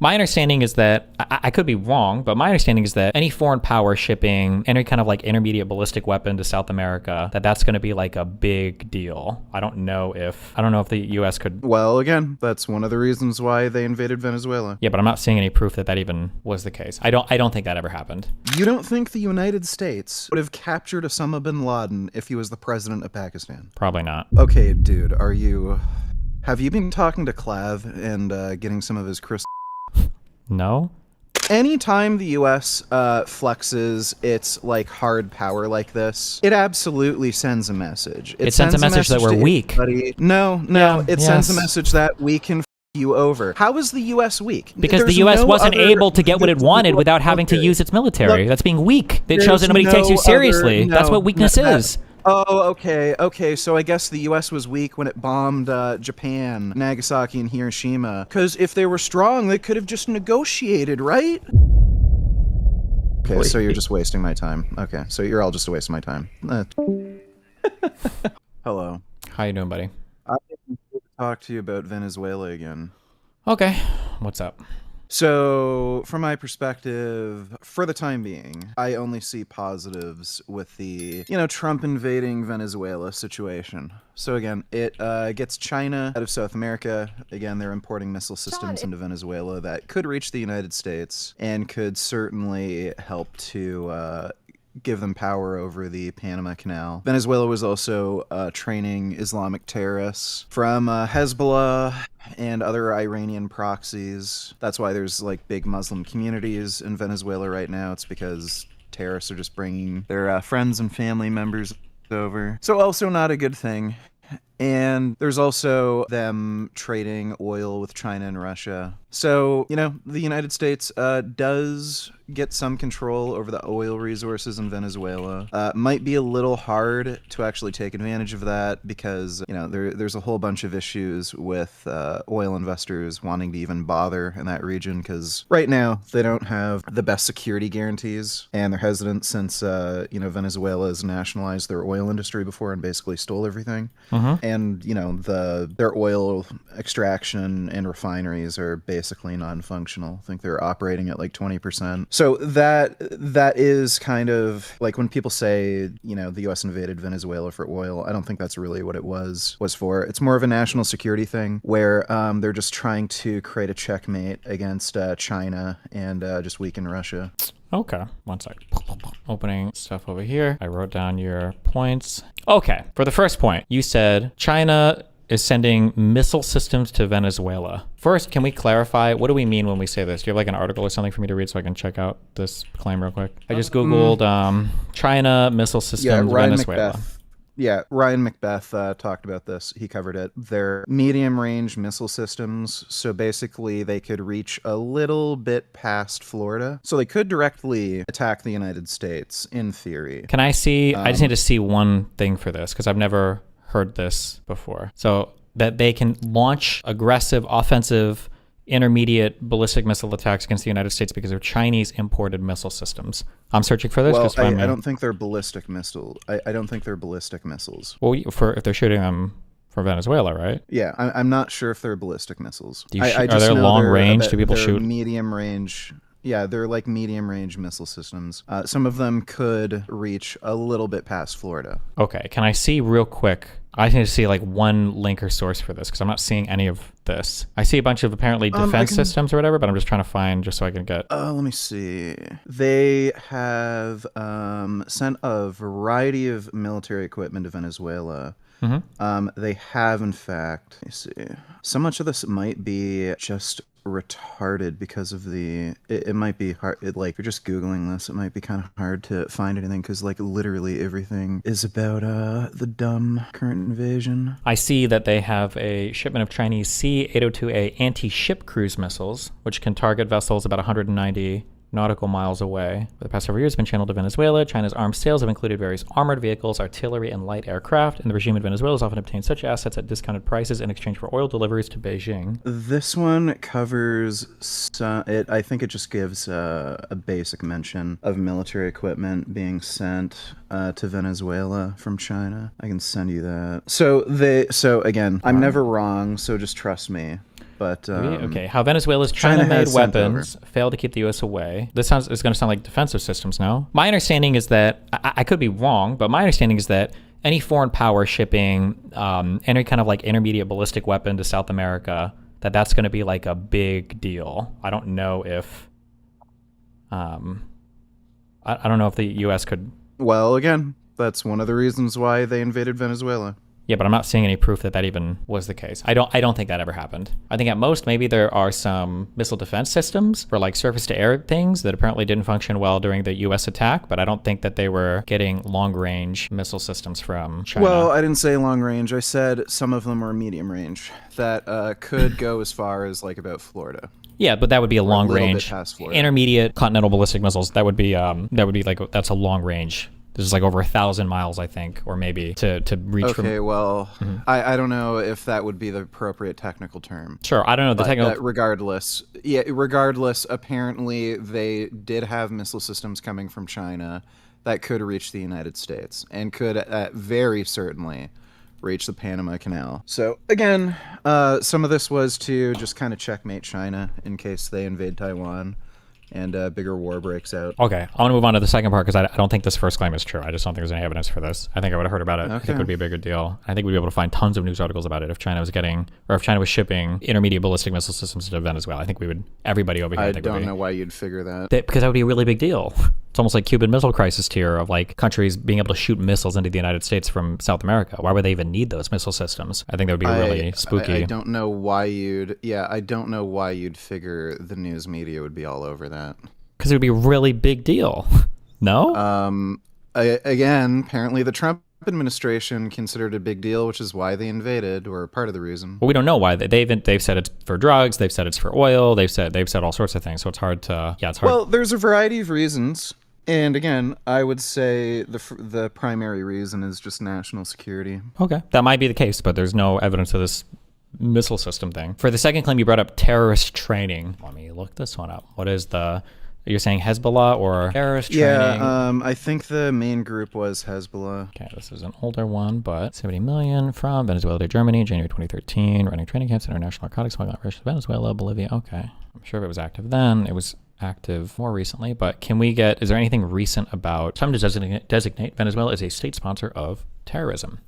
My understanding is that, I could be wrong, but my understanding is that any foreign power shipping any kind of like intermediate ballistic weapon to South America, that's going to be like a big deal. I don't know if the U.S. could. Well, again, that's one of the reasons why they invaded Venezuela. Yeah, but I'm not seeing any proof that even was the case. I don't think that ever happened. You don't think the United States would have captured Osama bin Laden if he was the president of Pakistan? Probably not. Okay, dude, have you been talking to Clav and getting some of his crystal? No? Anytime the U.S. flexes its like hard power like this, it absolutely sends a message. It sends a message that we're weak. No, it sends a message that we can you over. How is the U.S. weak? Because the U.S. wasn't able to get what it wanted without having to use its military. That's being weak. It shows that nobody takes you seriously. That's what weakness is. Oh, okay. So I guess the U.S. was weak when it bombed Japan, Nagasaki, and Hiroshima. Because if they were strong, they could have just negotiated, right? Okay, so you're just wasting my time. Okay, so you're all just a waste of my time. Hello. How you doing, buddy? I'm here to talk to you about Venezuela again. Okay. What's up? So, from my perspective, for the time being, I only see positives with the, Trump invading Venezuela situation. So again, it gets China out of South America. Again, they're importing missile systems into Venezuela that could reach the United States and could certainly help to give them power over the Panama Canal. Venezuela was also training Islamic terrorists from Hezbollah and other Iranian proxies. That's why there's like big Muslim communities in Venezuela right now. It's because terrorists are just bringing their friends and family members over. So also not a good thing. And there's also them trading oil with China and Russia. So, the United States does get some control over the oil resources in Venezuela. Might be a little hard to actually take advantage of that because, there's a whole bunch of issues with oil investors wanting to even bother in that region because right now they don't have the best security guarantees and they're hesitant since, Venezuela has nationalized their oil industry before and basically stole everything. Mm-hmm. And, their oil extraction and refineries are basically non-functional. I think they're operating at like 20%. So that is kind of like when people say, the U.S. invaded Venezuela for oil, I don't think that's really what it was for. It's more of a national security thing where they're just trying to create a checkmate against China and just weaken Russia. Okay, one sec. Opening stuff over here. I wrote down your points. Okay, for the first point, you said China is sending missile systems to Venezuela. First, can we clarify, what do we mean when we say this? Do you have like an article or something for me to read so I can check out this claim real quick? I just Googled China missile systems Venezuela. Ryan Macbeth talked about this. He covered it. They're medium-range missile systems, so basically they could reach a little bit past Florida. So they could directly attack the United States, in theory. Can I see, I just need to see one thing for this, because I've never heard this before. So that they can launch aggressive, offensive, intermediate ballistic missile attacks against the United States because of Chinese imported missile systems. I'm searching for this. Well, I don't think they're ballistic missiles. I don't think they're ballistic missiles. Well, if they're shooting them for Venezuela, right? Yeah, I'm not sure if they're ballistic missiles. Are they long range? Do people shoot? Medium range. Yeah, they're like medium-range missile systems. Some of them could reach a little bit past Florida. Okay, can I see real quick? I need to see like one link or source for this because I'm not seeing any of this. I see a bunch of apparently defense systems or whatever, but I'm just trying to find just so I can get... Let me see. They have sent a variety of military equipment to Venezuela. Mm-hmm. They have, in fact, let me see. So much of this might be just retarded because of it might be hard, if you're just Googling this, it might be kind of hard to find anything because literally everything is about the dumb current invasion. I see that they have a shipment of Chinese C-802A anti-ship cruise missiles, which can target vessels about 190 nautical miles away. For the past several years, have been channeled to Venezuela. China's arms sales have included various armored vehicles, artillery, and light aircraft, and the regime in Venezuela has often obtained such assets at discounted prices in exchange for oil deliveries to Beijing. This one covers I think it just gives a basic mention of military equipment being sent to Venezuela from China. I can send you that. So again, I'm never wrong, so just trust me. But Okay, how Venezuela's China China-made has sent weapons failed to keep the U.S. away. It's going to sound like defensive systems now. My understanding is that, I could be wrong, but my understanding is that any foreign power shipping any kind of like intermediate ballistic weapon to South America, that's going to be like a big deal. I don't know if, I don't know if the U.S. could. Well, again, that's one of the reasons why they invaded Venezuela. Yeah, but I'm not seeing any proof that even was the case. I don't think that ever happened. I think at most maybe there are some missile defense systems for like surface-to-air things that apparently didn't function well during the U.S. attack, but I don't think that they were getting long-range missile systems from China. Well, I didn't say long range. I said some of them are medium range that could go as far as like about Florida. Yeah, but that would be a long-range, intermediate continental ballistic missiles. That would be like that's a long range. This is like over 1,000 miles, I think, or maybe to reach from. Okay, well, I don't know if that would be the appropriate technical term. Sure, I don't know the technical. Regardless, apparently they did have missile systems coming from China that could reach the United States and could very certainly reach the Panama Canal. So again, some of this was to just kind of checkmate China in case they invade Taiwan and a bigger war breaks out. Okay, I want to move on to the second part because I don't think this first claim is true. I just don't think there's any evidence for this. I think I would have heard about it. Okay. I think it would be a bigger deal. I think we'd be able to find tons of news articles about it if China was shipping intermediate ballistic missile systems to Venezuela. I think everybody over here. I don't know why you'd figure that. Because that would be a really big deal. It's almost like Cuban Missile Crisis tier of like countries being able to shoot missiles into the United States from South America. Why would they even need those missile systems? I think that would be really spooky. I don't know why you'd figure the news media would be all over that. Because it would be a really big deal. No? Again, apparently the Trump administration considered it a big deal, which is why they invaded, or part of the reason. Well, we don't know why. They've said it's for drugs. They've said it's for oil. They've said all sorts of things. So it's hard to. Yeah, it's hard. Well, there's a variety of reasons. And again, I would say the primary reason is just national security. Okay, that might be the case, but there's no evidence of this missile system thing. For the second claim, you brought up terrorist training. Let me look this one up. What is you're saying Hezbollah or terrorist training? Yeah, I think the main group was Hezbollah. Okay, this is an older one, but 70 million from Venezuela to Germany, January 2013, running training camps, international narcotics smuggling operations, Venezuela, Bolivia. Okay, I'm sure if it was active then. It was active more recently, but is there anything recent about time to designate Venezuela as a state sponsor of terrorism?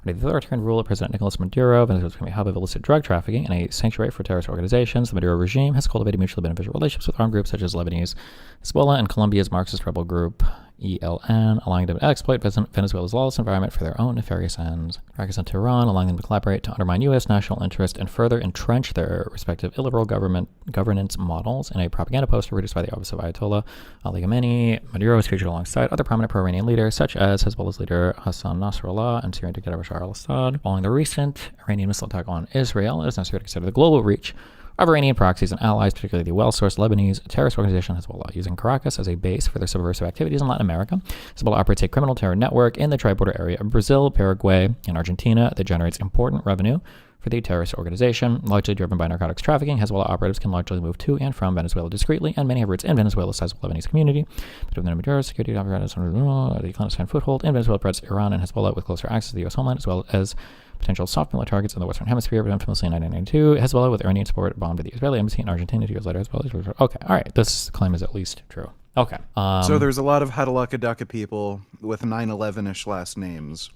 Under the authoritarian rule of President Nicolas Maduro, Venezuela is becoming a hub of illicit drug trafficking and a sanctuary for terrorist organizations. The Maduro regime has cultivated mutually beneficial relationships with armed groups such as Lebanese Hezbollah and Colombia's Marxist rebel group ELN, allowing them to exploit Venezuela's lawless environment for their own nefarious ends. Iraq and Tehran, allowing them to collaborate to undermine U.S. national interest and further entrench their respective illiberal governance models in a propaganda poster produced by the office of Ayatollah Ali Khamenei. Maduro is featured alongside other prominent pro-Iranian leaders, such as Hezbollah's leader Hassan Nasrallah and Syrian dictator Bashar al-Assad. Following the recent Iranian missile attack on Israel, it is necessary to consider the global reach of Iranian proxies and allies, particularly the well-sourced Lebanese terrorist organization Hezbollah, using Caracas as a base for their subversive activities in Latin America. Hezbollah operates a criminal terror network in the tri-border area of Brazil, Paraguay, and Argentina that generates important revenue for the terrorist organization. Largely driven by narcotics trafficking, Hezbollah operatives can largely move to and from Venezuela discreetly, and many have roots in Venezuela's sizable Lebanese community. But within the Maduro security apparatus, the clandestine foothold in Venezuela presents Iran and Hezbollah with closer access to the U.S. homeland, as well as potential soft military targets in the Western Hemisphere. But infamously in 1992, Hezbollah, with Iranian support, bombed the Israeli embassy in Argentina 2 years later. Hezbollah. Okay, all right. This claim is at least true. Okay. So there's a lot of Hadalaka people with 9/11-ish last names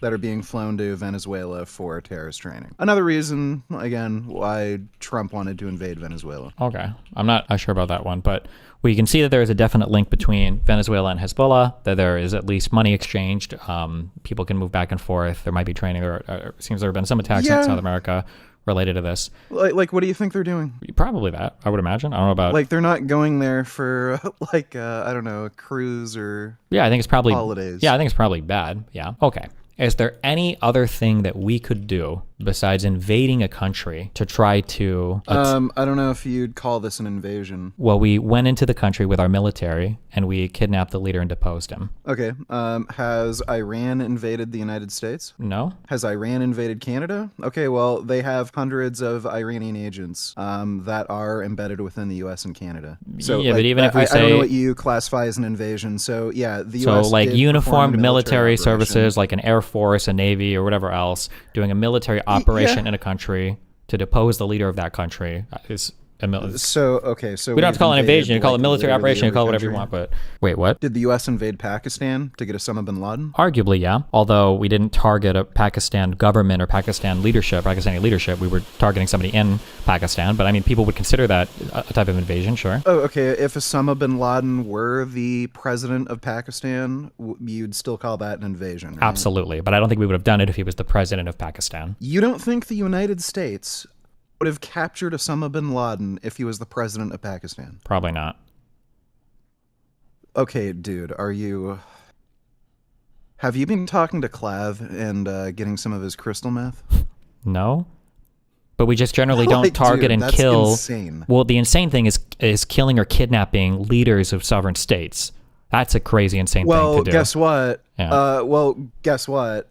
that are being flown to Venezuela for terrorist training. Another reason, again, why Trump wanted to invade Venezuela. Okay. I'm not sure about that one, but we can see that there is a definite link between Venezuela and Hezbollah, that there is at least money exchanged. People can move back and forth. There might be training. It seems there have been some attacks in South America related to this. Like, what do you think they're doing? Probably that, I would imagine. I don't know about... Like, they're not going there for, I don't know, a cruise or I think it's probably... holidays. Yeah, I think it's probably bad. Yeah. Okay. Is there any other thing that we could do besides invading a country to try to... I don't know if you'd call this an invasion. Well, we went into the country with our military and we kidnapped the leader and deposed him. Okay. Has Iran invaded the United States? No. Has Iran invaded Canada? Okay, well, they have hundreds of Iranian agents that are embedded within the U.S. and Canada. So, yeah, but even if we say... I don't know what you classify as an invasion. So, yeah, the U.S. So, like, uniformed military services, operation. like an Air Force, a Navy, or whatever else, doing a military operation in a country to depose the leader of that country is So we don't have to call it an invasion. You call it military literally operation. You call it every whatever you country. want. But wait, what? Did the U.S. invade Pakistan to get Osama bin Laden? Arguably, yeah. Although we didn't target a Pakistan government or Pakistani leadership. We were targeting somebody in Pakistan. But I mean, people would consider that a type of invasion, sure. Oh, okay. If Osama bin Laden were the president of Pakistan, you'd still call that an invasion, right? Absolutely. But I don't think we would have done it if he was the president of Pakistan. You don't think the United States would have captured Osama bin Laden if he was the president of Pakistan? Probably not. Okay, dude, have you been talking to Clav and getting some of his crystal meth? No. But we just generally don't Like, target dude, and that's kill. insane. Well, the insane thing is killing or kidnapping leaders of sovereign states. That's a crazy, insane thing to do. Guess what? Yeah. Guess what?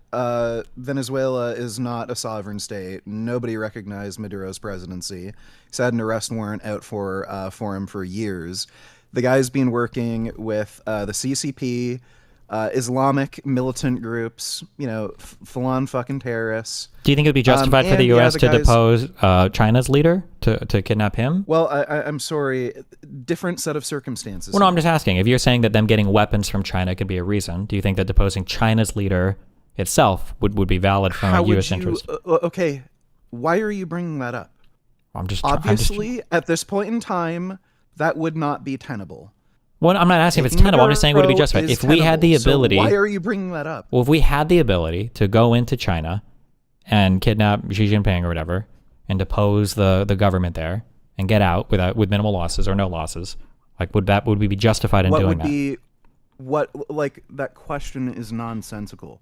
Venezuela is not a sovereign state. Nobody recognized Maduro's presidency. He's had an arrest warrant out for him for years. The guy's been working with the CCP, Islamic militant groups, full-on fucking terrorists. Do you think it would be justified for the and, yeah, U.S. the to guys- depose China's leader, to kidnap him? Well, I'm sorry, different set of circumstances. Well, no, I'm just asking. If you're saying that them getting weapons from China could be a reason, do you think that deposing China's leader itself would be valid from How a would U.S. you, interest? okay, why are you bringing that up? Obviously, at this point in time, that would not be tenable. Well, I'm not asking if it's Taking tenable. I'm just saying would it be Maduro justified? is If we had the tenable, so ability... why are you bringing that up? Well, if we had the ability to go into China and kidnap Xi Jinping or whatever and depose the government there and get out with minimal losses or no losses, like would we be justified in doing that? That question is nonsensical.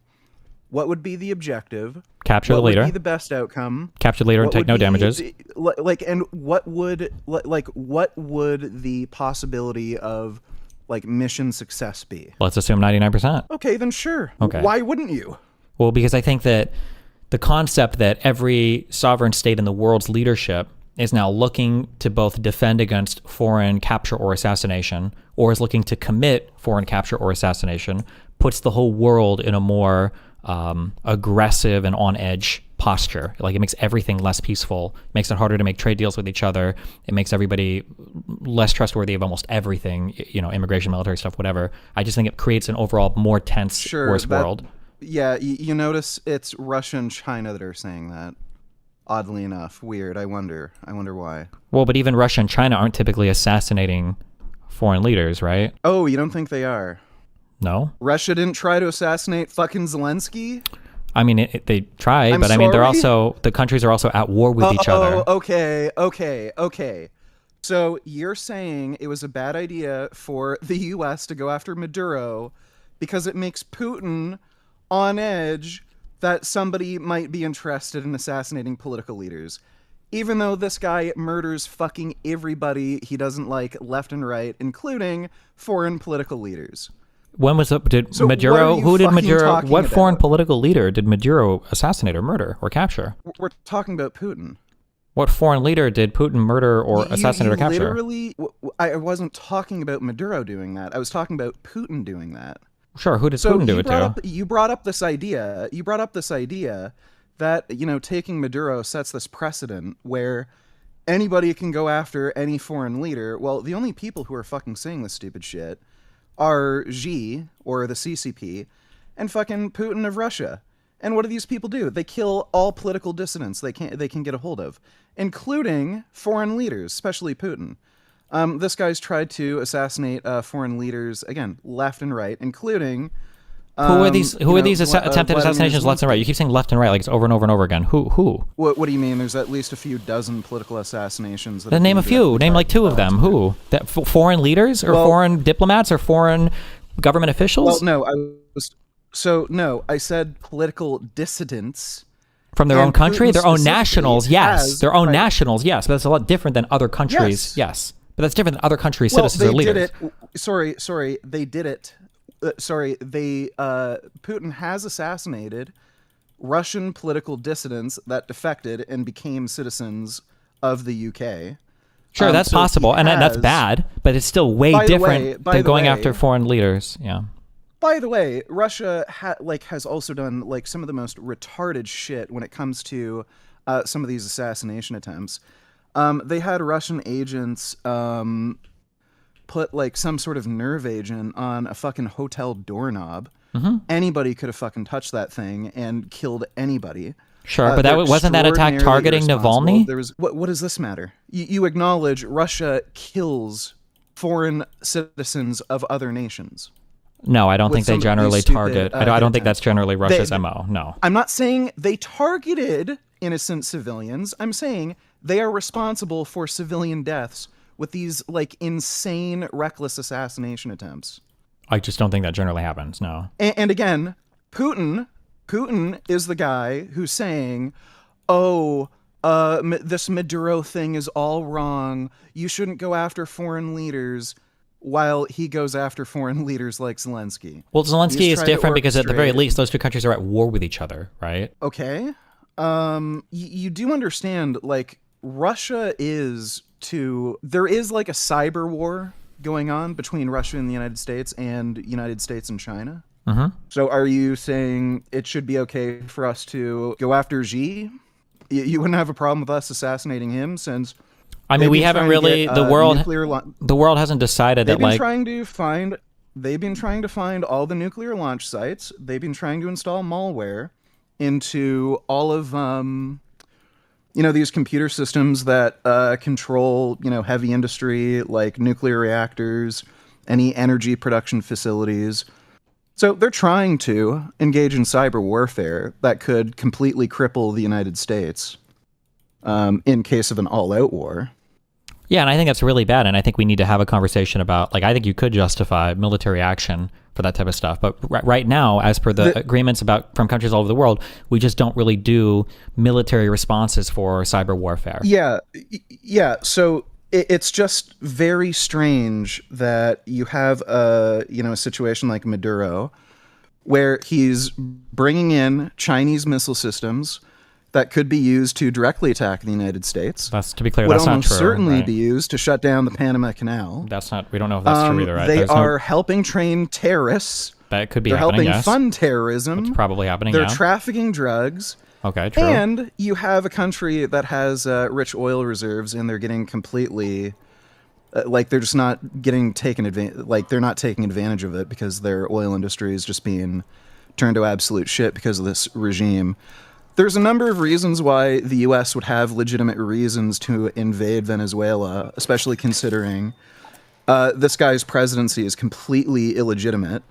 What would be the objective? Capture the leader. What would be the best outcome? Capture the leader and take no damages. And what would the possibility of mission success be? Let's assume 99%. Okay, then sure. Okay. Why wouldn't you? Well, because I think that the concept that every sovereign state in the world's leadership is now looking to both defend against foreign capture or assassination, or is looking to commit foreign capture or assassination, puts the whole world in a more aggressive and on edge posture. Like, it makes everything less peaceful, makes it harder to make trade deals with each other. It makes everybody less trustworthy of almost everything, immigration, military stuff, whatever. I just think it creates an overall more tense, worse world. Yeah, you notice it's Russia and China that are saying that. Oddly enough, weird. I wonder why. Well, but even Russia and China aren't typically assassinating foreign leaders, right? Oh, you don't think they are? No. Russia didn't try to assassinate fucking Zelensky? I mean, they tried, but I mean, the countries are also at war with each other. Okay. So you're saying it was a bad idea for the U.S. to go after Maduro because it makes Putin on edge that somebody might be interested in assassinating political leaders, even though this guy murders fucking everybody he doesn't like left and right, including foreign political leaders. When was it? So Maduro? Who did Maduro? What foreign about? Political leader did Maduro assassinate or murder or capture? We're talking about Putin. What foreign leader did Putin murder or assassinate or capture? Literally, I wasn't talking about Maduro doing that. I was talking about Putin doing that. Sure. Who did Putin do it to? You brought up this idea. That taking Maduro sets this precedent where anybody can go after any foreign leader. Well, the only people who are fucking saying this stupid shit are Xi, or the CCP, and fucking Putin of Russia. And what do these people do? They kill all political dissidents they can get a hold of, including foreign leaders, especially Putin. This guy's tried to assassinate foreign leaders, again, left and right, including... Who are these attempted assassinations left and right? You keep saying left and right like it's over and over and over again. Who? What do you mean? There's at least a few dozen political assassinations. Then name a few. Name like two of them. Who? That foreign leaders or foreign diplomats or foreign government officials? Well, I said political dissidents. From their own country? Their own nationals, yes. Their own right. nationals, yes. But that's a lot different than other countries, yes. But that's different than other countries' citizens or leaders. They did it. Putin has assassinated Russian political dissidents that defected and became citizens of the UK. Sure, that's possible, and that's bad, but it's still way different than going after foreign leaders. Yeah. By the way, Russia has also done some of the most retarded shit when it comes to some of these assassination attempts, they had Russian agents put like some sort of nerve agent on a fucking hotel doorknob. Anybody could have fucking touched that thing and killed anybody. Sure, but that wasn't that attack targeting Navalny? There was what does this matter? You acknowledge Russia kills foreign citizens of other nations. No, I don't think they generally target. I don't think that's generally Russia's MO. No. I'm not saying they targeted innocent civilians. I'm saying they are responsible for civilian deaths with these like insane, reckless assassination attempts. I just don't think that generally happens. No. And again, Putin is the guy who's saying, "Oh, this Maduro thing is all wrong. You shouldn't go after foreign leaders." While he goes after foreign leaders like Zelensky. Well, Zelensky is different because at the very least, those two countries are at war with each other, right? Okay. You do understand, like, Russia there is like a cyber war going on between Russia and the United States and China. So are you saying it should be okay for us to go after Xi? You wouldn't have a problem with us assassinating him since... I mean, we haven't really, the world hasn't decided that, like... They've been trying to find all the nuclear launch sites. They've been trying to install malware into all of, these computer systems that control, heavy industry, like nuclear reactors, any energy production facilities. So they're trying to engage in cyber warfare that could completely cripple the United States in case of an all-out war. Yeah, and I think that's really bad, and I think we need to have a conversation about, like, I think you could justify military action for that type of stuff, but right now, as per the agreements from countries all over the world, we just don't really do military responses for cyber warfare. Yeah, so it's just very strange that you have a situation like Maduro, where he's bringing in Chinese missile systems that could be used to directly attack the United States. That's, to be clear, that's not true. Would almost certainly be used to shut down the Panama Canal. We don't know if that's true either, right? They are helping train terrorists. That could be They're happening, helping fund terrorism. That's probably happening, They're trafficking drugs. Okay, true. And you have a country that has rich oil reserves, and they're getting completely... they're just not getting taken advantage... they're not taking advantage of it because their oil industry is just being turned to absolute shit because of this regime. There's a number of reasons why the U.S. would have legitimate reasons to invade Venezuela, especially considering this guy's presidency is completely illegitimate.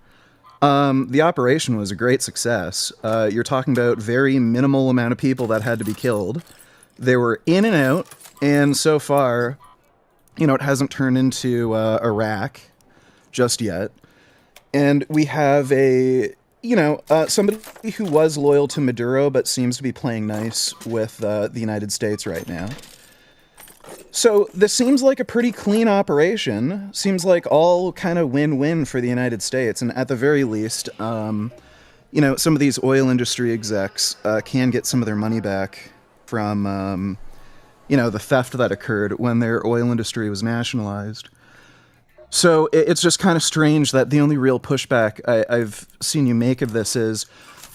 The operation was a great success. You're talking about very minimal amount of people that had to be killed. They were in and out, and so far, it hasn't turned into Iraq just yet. And we have somebody who was loyal to Maduro but seems to be playing nice with the United States right now. So this seems like a pretty clean operation. Seems like all kind of win-win for the United States. And at the very least, some of these oil industry execs can get some of their money back from, the theft that occurred when their oil industry was nationalized. So it's just kind of strange that the only real pushback I've seen you make of this is,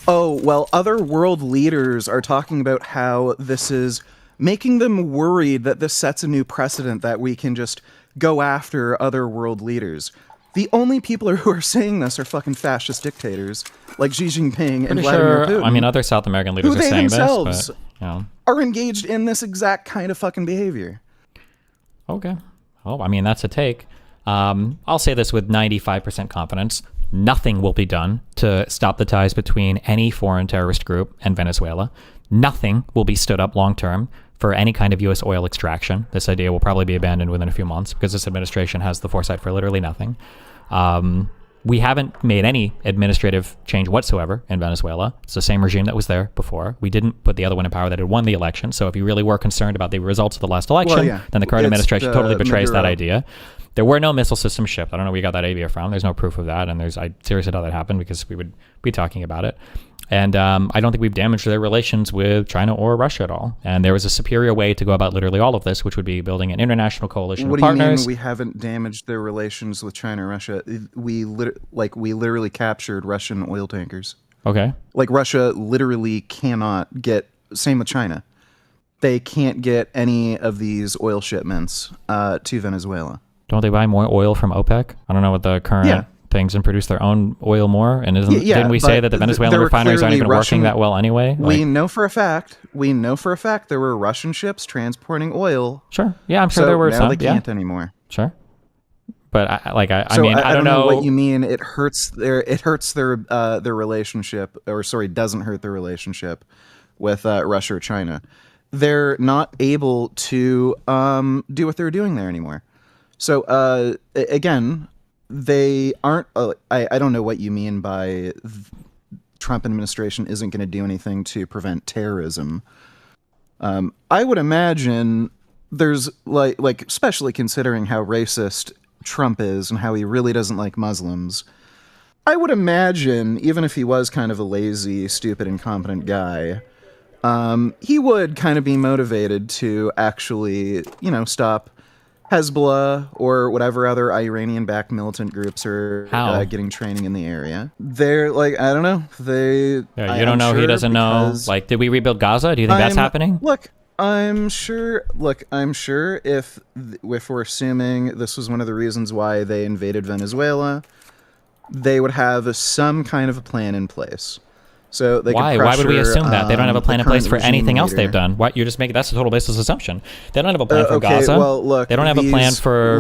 other world leaders are talking about how this is making them worried that this sets a new precedent that we can just go after other world leaders. The only people who are saying this are fucking fascist dictators like Xi Jinping and Vladimir Putin. I mean, other South American leaders are saying this, but are engaged in this exact kind of fucking behavior. Okay. Oh, I mean, that's a take. I'll say this with 95% confidence. Nothing will be done to stop the ties between any foreign terrorist group and Venezuela. Nothing will be stood up long-term for any kind of U.S. oil extraction. This idea will probably be abandoned within a few months because this administration has the foresight for literally nothing. We haven't made any administrative change whatsoever in Venezuela. It's the same regime that was there before. We didn't put the other one in power that had won the election. So if you really were concerned about the results of the last election, then the current administration totally betrays that idea. There were no missile systems shipped. I don't know where you got that idea from. There's no proof of that. And I seriously doubt that happened because we would be talking about it. And I don't think we've damaged their relations with China or Russia at all. And there was a superior way to go about literally all of this, which would be building an international coalition of partners. What do you mean we haven't damaged their relations with China or Russia? We literally captured Russian oil tankers. Okay. Like Russia literally cannot get, same with China. they can't get any of these oil shipments to Venezuela. Don't they buy more oil from OPEC? I don't know what the current things and produce their own oil more. And didn't we say that the Venezuelan refineries aren't even working that well anyway? We know for a fact there were Russian ships transporting oil. Sure. Yeah, I'm sure there were now some. They can't anymore. Sure. But I don't know what you mean. It hurts their relationship, or sorry, doesn't hurt their relationship with Russia or China. They're not able to do what they're doing there anymore. So again, they aren't. I don't know what you mean by Trump administration isn't going to do anything to prevent terrorism. I would imagine there's like especially considering how racist Trump is and how he really doesn't like Muslims. I would imagine even if he was kind of a lazy, stupid, incompetent guy, he would kind of be motivated to actually, stop Hezbollah or whatever other Iranian-backed militant groups are getting training in the area. They're like, I don't know. You don't know. He doesn't know. Like, did we rebuild Gaza? Do you think that's happening? I'm sure if we're assuming this was one of the reasons why they invaded Venezuela, they would have some kind of a plan in place. So they Why would we assume that? They don't have a plan in place for anything else they've done. What you're just making, that's a total baseless assumption. They don't have a plan for Gaza. Well, look, they don't have a plan for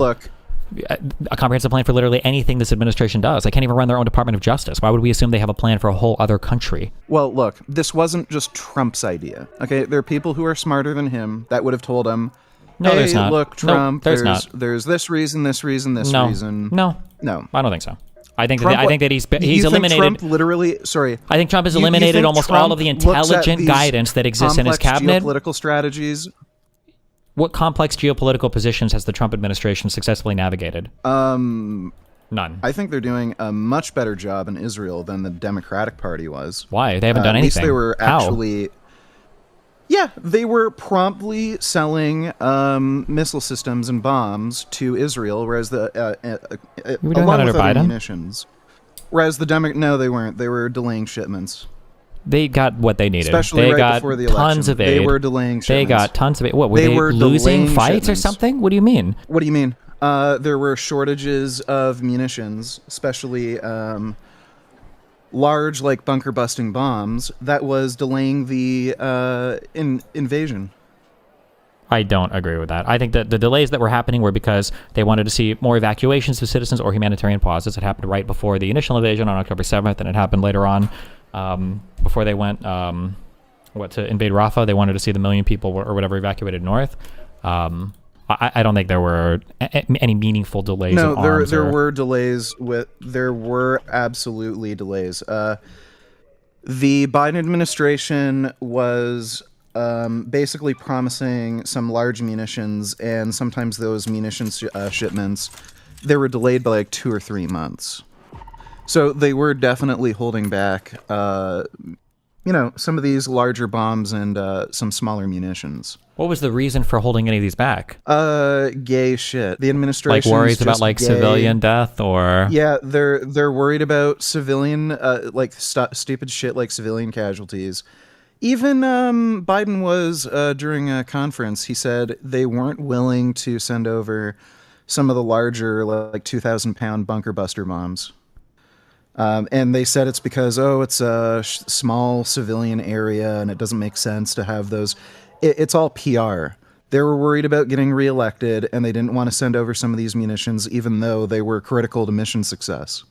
a comprehensive plan for literally anything this administration does. They can't even run their own Department of Justice. Why would we assume they have a plan for a whole other country? Well, look, this wasn't just Trump's idea. Okay, there are people who are smarter than him that would have told him, no, there's not. Look, Trump, there's this reason, this reason. No, I don't think so. I think that he's eliminated. Trump literally, I think Trump has eliminated almost Trump all of the intelligent guidance that exists in his cabinet. Geopolitical strategies. What complex geopolitical positions has the Trump administration successfully navigated? None. I think they're doing a much better job in Israel than the Democratic Party was. Why? They haven't done anything. At least they were actually. Yeah, they were promptly selling missile systems and bombs to Israel, whereas along with other munitions. Whereas no, they weren't. They were delaying shipments. They got what they needed. Especially they right got before the election. Tons of aid. They were delaying shipments. They got tons of aid. What, were they losing fights shipments. Or something? What do you mean? What do you mean? There were shortages of munitions, especially large, like, bunker-busting bombs, that was delaying the invasion. I don't agree with that. I think that the delays that were happening were because they wanted to see more evacuations of citizens or humanitarian pauses. It happened right before the initial invasion on October 7th, and it happened later on before they went to invade Rafah. They wanted to see the 1 million people or whatever evacuated north. I don't think there were any meaningful delays. No, there were delays. There were absolutely delays. The Biden administration was basically promising some large munitions, and sometimes those munitions shipments, they were delayed by like 2 or 3 months. So they were definitely holding back, some of these larger bombs and some smaller munitions. What was the reason for holding any of these back? Gay shit. The administration like worries about like civilian death, or they're worried about civilian stupid shit like civilian casualties. Even Biden was during a conference. He said they weren't willing to send over some of the larger like 2,000-pound bunker buster bombs. And they said it's because it's a small civilian area and it doesn't make sense to have those. It's all PR. They were worried about getting reelected, and they didn't want to send over some of these munitions, even though they were critical to mission success.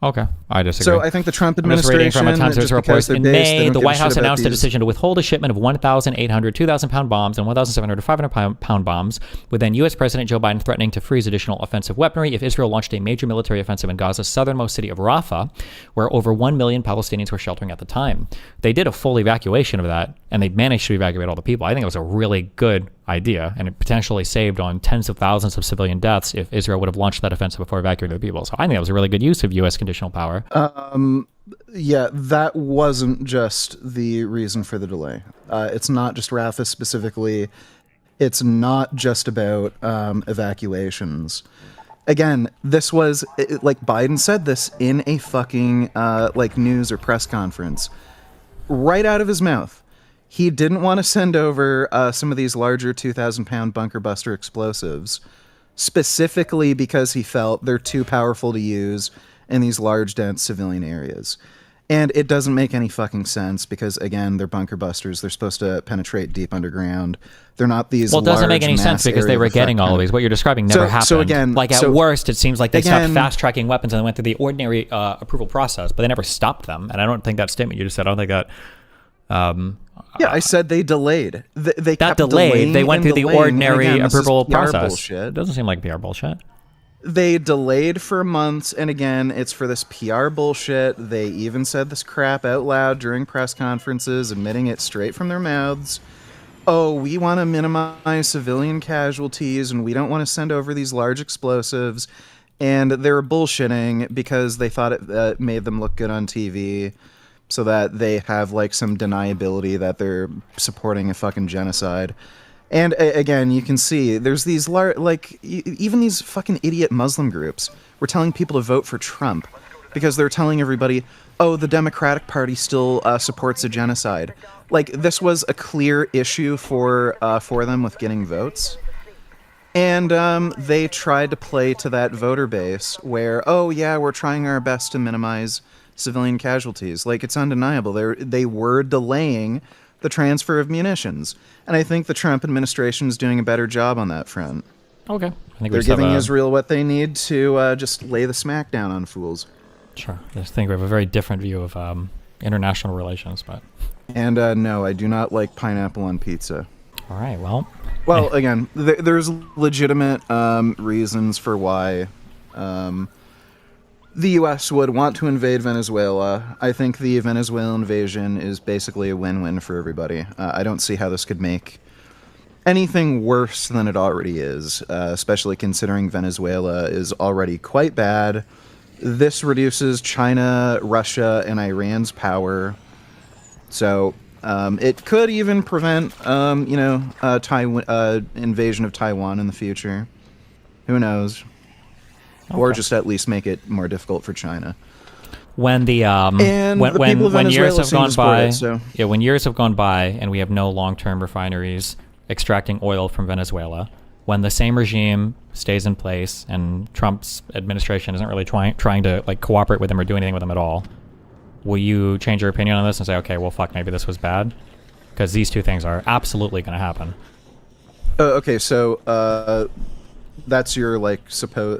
Okay, I disagree. So I think the Trump administration, I'm just reading from a Times News report. In May, the White House announced a decision to withhold a shipment of 1,800 2,000-pound bombs and 1,700 500-pound bombs, with then U.S. President Joe Biden threatening to freeze additional offensive weaponry if Israel launched a major military offensive in Gaza's southernmost city of Rafah, where over 1 million Palestinians were sheltering at the time. They did a full evacuation of that, and they managed to evacuate all the people. I think it was a really good idea, and it potentially saved on tens of thousands of civilian deaths if Israel would have launched that offensive before evacuating the people. So I think that was a really good use of U.S. conditional power. Yeah, that wasn't just the reason for the delay. It's not just Rafah specifically. It's not just about evacuations. Again, this was, like Biden said this in a fucking news or press conference. Right out of his mouth. he didn't want to send over some of these larger 2,000-pound bunker buster explosives, specifically because he felt they're too powerful to use in these large, dense civilian areas. And it doesn't make any fucking sense because, again, they're bunker busters. They're supposed to penetrate deep underground. They're not these Well, it doesn't make any large, sense because they were getting all of these. What you're describing never happened. So again, like at worst, it seems like they stopped fast-tracking weapons and they went through the ordinary approval process, but they never stopped them. And I don't think that statement you just said, I don't think that... yeah, I said they delayed. They that kept delayed. They went through the ordinary again, approval process. Bullshit. It doesn't seem like PR bullshit. They delayed for months, and again, it's for this PR bullshit. They even said this crap out loud during press conferences, admitting it straight from their mouths. Oh, we want to minimize civilian casualties, and we don't want to send over these large explosives. And they were bullshitting because they thought it made them look good on TV, so that they have like some deniability that they're supporting a fucking genocide. And again, you can see there's these even these fucking idiot Muslim groups were telling people to vote for Trump because they're telling everybody, oh, the Democratic Party still supports a genocide. Like, this was a clear issue for them with getting votes. And they tried to play to that voter base where, oh, yeah, we're trying our best to minimize civilian casualties. Like, it's undeniable. They were delaying the transfer of munitions. And I think the Trump administration is doing a better job on that front. Okay. I think they're giving Israel what they need to just lay the smack down on fools. Sure. I think we have a very different view of international relations, but... And no, I do not like pineapple on pizza. All right, well... Well, again, there's legitimate reasons for why the U.S. would want to invade Venezuela. I think the Venezuelan invasion is basically a win-win for everybody. I don't see how this could make anything worse than it already is, especially considering Venezuela is already quite bad. This reduces China, Russia, and Iran's power. So it could even prevent, invasion of Taiwan in the future. Who knows? Okay. Or just at least make it more difficult for China. When the when years have gone by, when years have gone by and we have no long-term refineries extracting oil from Venezuela, when the same regime stays in place and Trump's administration isn't really trying to like cooperate with them or do anything with them at all, will you change your opinion on this and say, okay, well, fuck, maybe this was bad? Because these two things are absolutely going to happen. Okay, so that's your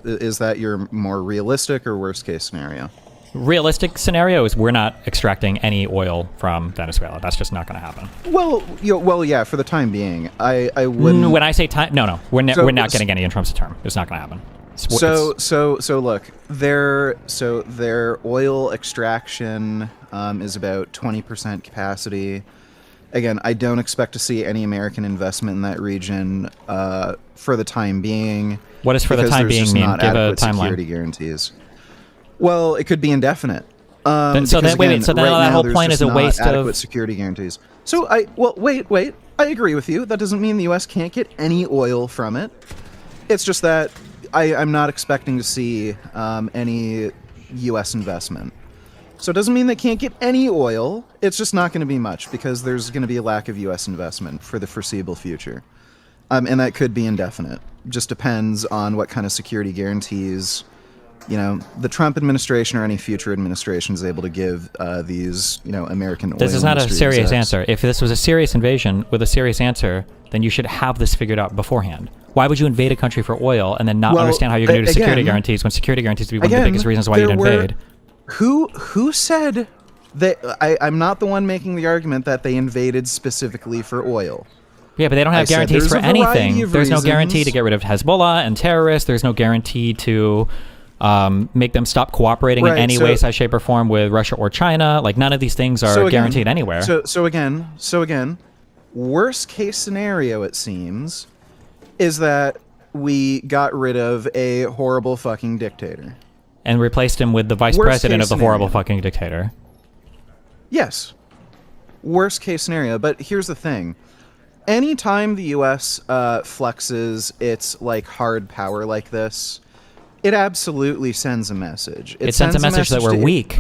is that your more realistic or worst case scenario? Realistic scenario is we're not extracting any oil from Venezuela. That's just not going to happen. Well, yeah, for the time being, I wouldn't. When I say time, no, we're not getting any in terms of term. It's not going to happen. So look, their oil extraction is about 20% capacity. Again, I don't expect to see any American investment in that region for the time being. What does for the time being mean? Give a timeline. Security guarantees. Well, it could be indefinite. So that whole point is a waste of adequate security guarantees. So wait. I agree with you. That doesn't mean the U.S. can't get any oil from it. It's just that I'm not expecting to see any U.S. investment. So it doesn't mean they can't get any oil. It's just not going to be much because there's going to be a lack of U.S. investment for the foreseeable future. And that could be indefinite. Just depends on what kind of security guarantees, the Trump administration or any future administration is able to give these, American oil. This is not a serious answer. If this was a serious invasion with a serious answer, then you should have this figured out beforehand. Why would you invade a country for oil and then not understand how you're going to do security guarantees when security guarantees would be one of the biggest reasons why you'd invade? Who said that? I'm not the one making the argument that they invaded specifically for oil. Yeah, but they don't have guarantees for anything. There's no guarantee to get rid of Hezbollah and terrorists. There's no guarantee to make them stop cooperating in any way, size, shape, or form with Russia or China. Like, none of these things are guaranteed anywhere. So again, worst case scenario, it seems, is that we got rid of a horrible fucking dictator. And replaced him with the vice president of the horrible fucking dictator. Yes. Worst case scenario. But here's the thing. Anytime the U.S. flexes its hard power like this, it absolutely sends a message. It sends a message that we're weak.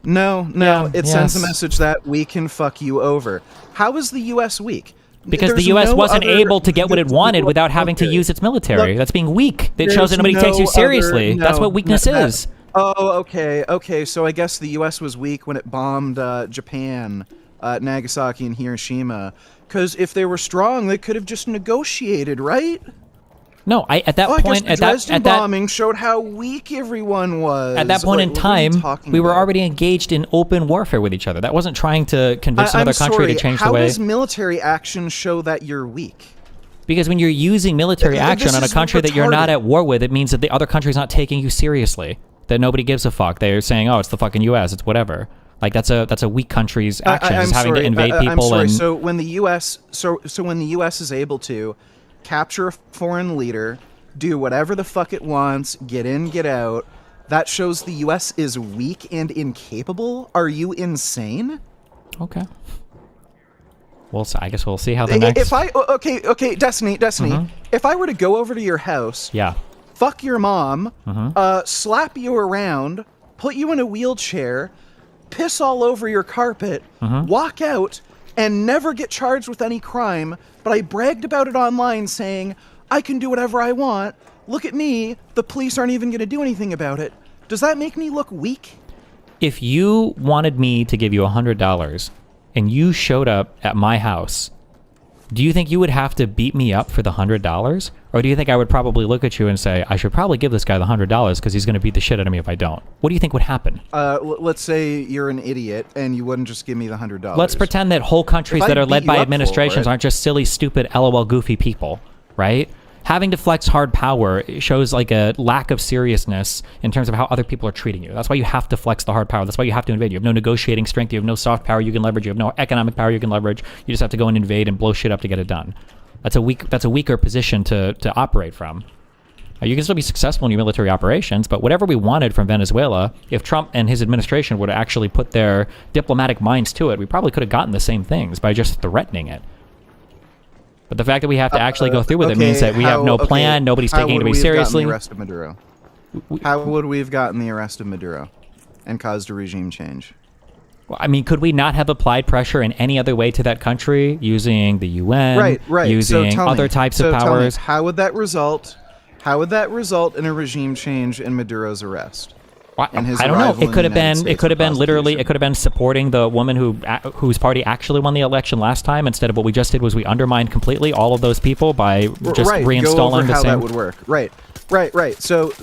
No, Yeah, it sends a yes. message that we can fuck you over. How is the U.S. weak? Because There's the U.S. no wasn't other- able to get what it wanted without having to Okay. use its military. Look, That's being weak. It there's shows that nobody takes you no seriously. other- That's no, what weakness no, that- is. Oh, okay. So I guess the U.S. was weak when it bombed Japan, Nagasaki, and Hiroshima. Because if they were strong, they could have just negotiated, right? No, at that I guess point, the Dresden bombing showed how weak everyone was. at that point in Like, what are you time, talking we were about? already engaged in open warfare with each other. That wasn't trying to convince another country to change the way. How does military action show that you're weak? Because when you're using military action This on a is country that you're not retarded. at war with, it means that the other country's not taking you seriously. That nobody gives a fuck. They're saying, "Oh, it's the fucking U.S. It's whatever." Like that's a weak country's actions, having to invade people. I'm sorry. And So when the U.S. so when the U.S. is able to capture a foreign leader, do whatever the fuck it wants, get in, get out, that shows the U.S. is weak and incapable. Are you insane? okay, I guess we'll see how the next. If I okay, Destiny, if I were to go over to your house, yeah. fuck your mom, slap you around, put you in a wheelchair, piss all over your carpet, walk out, and never get charged with any crime, but I bragged about it online saying, I can do whatever I want, look at me, the police aren't even going to do anything about it. Does that make me look weak? If you wanted me to give you $100 and you showed up at my house, do you think you would have to beat me up for the $100? Or do you think I would probably look at you and say, I should probably give this guy the $100 because he's going to beat the shit out of me if I don't? What do you think would happen? Let's say you're an idiot and you wouldn't just give me the $100. Let's pretend that whole countries If I that are beat led you by up administrations for it- aren't just silly, stupid, LOL goofy people, right? Having to flex hard power shows like a lack of seriousness in terms of how other people are treating you. That's why you have to flex the hard power. That's why you have to invade. You have no negotiating strength. You have no soft power you can leverage. You have no economic power you can leverage. You just have to go and invade and blow shit up to get it done. That's a weaker position to operate from. You can still be successful in your military operations, but whatever we wanted from Venezuela, if Trump and his administration would actually put their diplomatic minds to it, we probably could have gotten the same things by just threatening it. But the fact that we have to actually go through with it means that we have no plan, nobody's taking anybody seriously. How would we have gotten the arrest of Maduro? How would we have gotten the arrest of Maduro and caused a regime change? Well, I mean, could we not have applied pressure in any other way to that country using the UN, Right. using so tell other me, types so of tell me, powers? how would that result? How would that result in a regime change and Maduro's arrest? Well, and his I don't know. arrival It in could the have been. United It States could have for been literally. prosecution. It could have been supporting the woman whose party actually won the election last time. Instead of what we just did was we undermined completely all of those people by just right. reinstalling Go over the how same. that would work. Right. So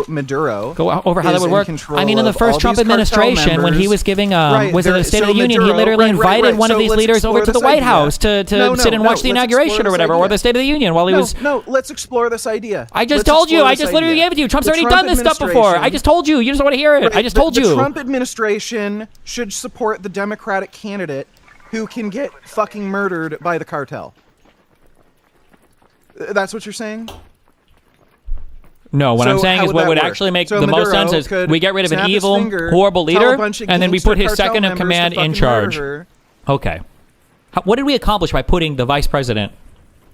Maduro. Go over how that is would in work. control I mean, in the of first all Trump these cartel administration, when he members. was giving, Right, was it the State of the Union? He Maduro- literally invited one of So these let's leaders over explore to the this White idea. House to sit and watch the let's inauguration explore or this whatever, or idea. the State of the Union while he was. No, let's explore this idea. I just Let's told you. explore I this just literally idea. gave it to you. Trump's The already Trump done this stuff before. I administration- just told you. You just don't want to hear it. I just told The you. Trump administration should support the Democratic candidate who can get fucking murdered by the cartel. That's what you're saying? No, what I'm So saying how is would what that would work? actually make So the most Maduro sense is could we get rid of an snap his evil, finger, horrible tell a leader, bunch of and then we gangster put his cartel second in members to command in fucking charge. murder her. Okay. What did we accomplish by putting the vice president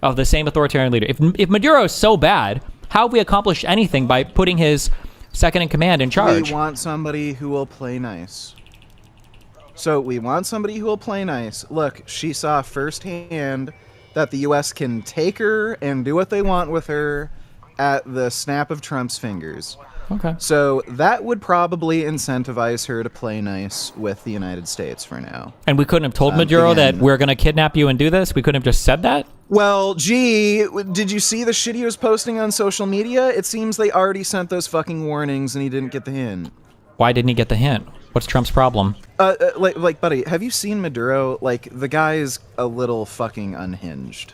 of the same authoritarian leader? If Maduro is so bad, how have we accomplished anything by putting his second in command in charge? We want somebody who will play nice. So we want somebody who will play nice. Look, she saw firsthand that the U.S. can take her and do what they want with her at the snap of Trump's fingers. Okay. So that would probably incentivize her to play nice with the United States for now. And we couldn't have told Maduro that again- we're going to kidnap you and do this? We couldn't have just said that? Well, gee, did you see the shit he was posting on social media? It seems they already sent those fucking warnings and he didn't get the hint. Why didn't he get the hint? What's Trump's problem? Like, buddy, have you seen Maduro? Like, the guy's a little fucking unhinged.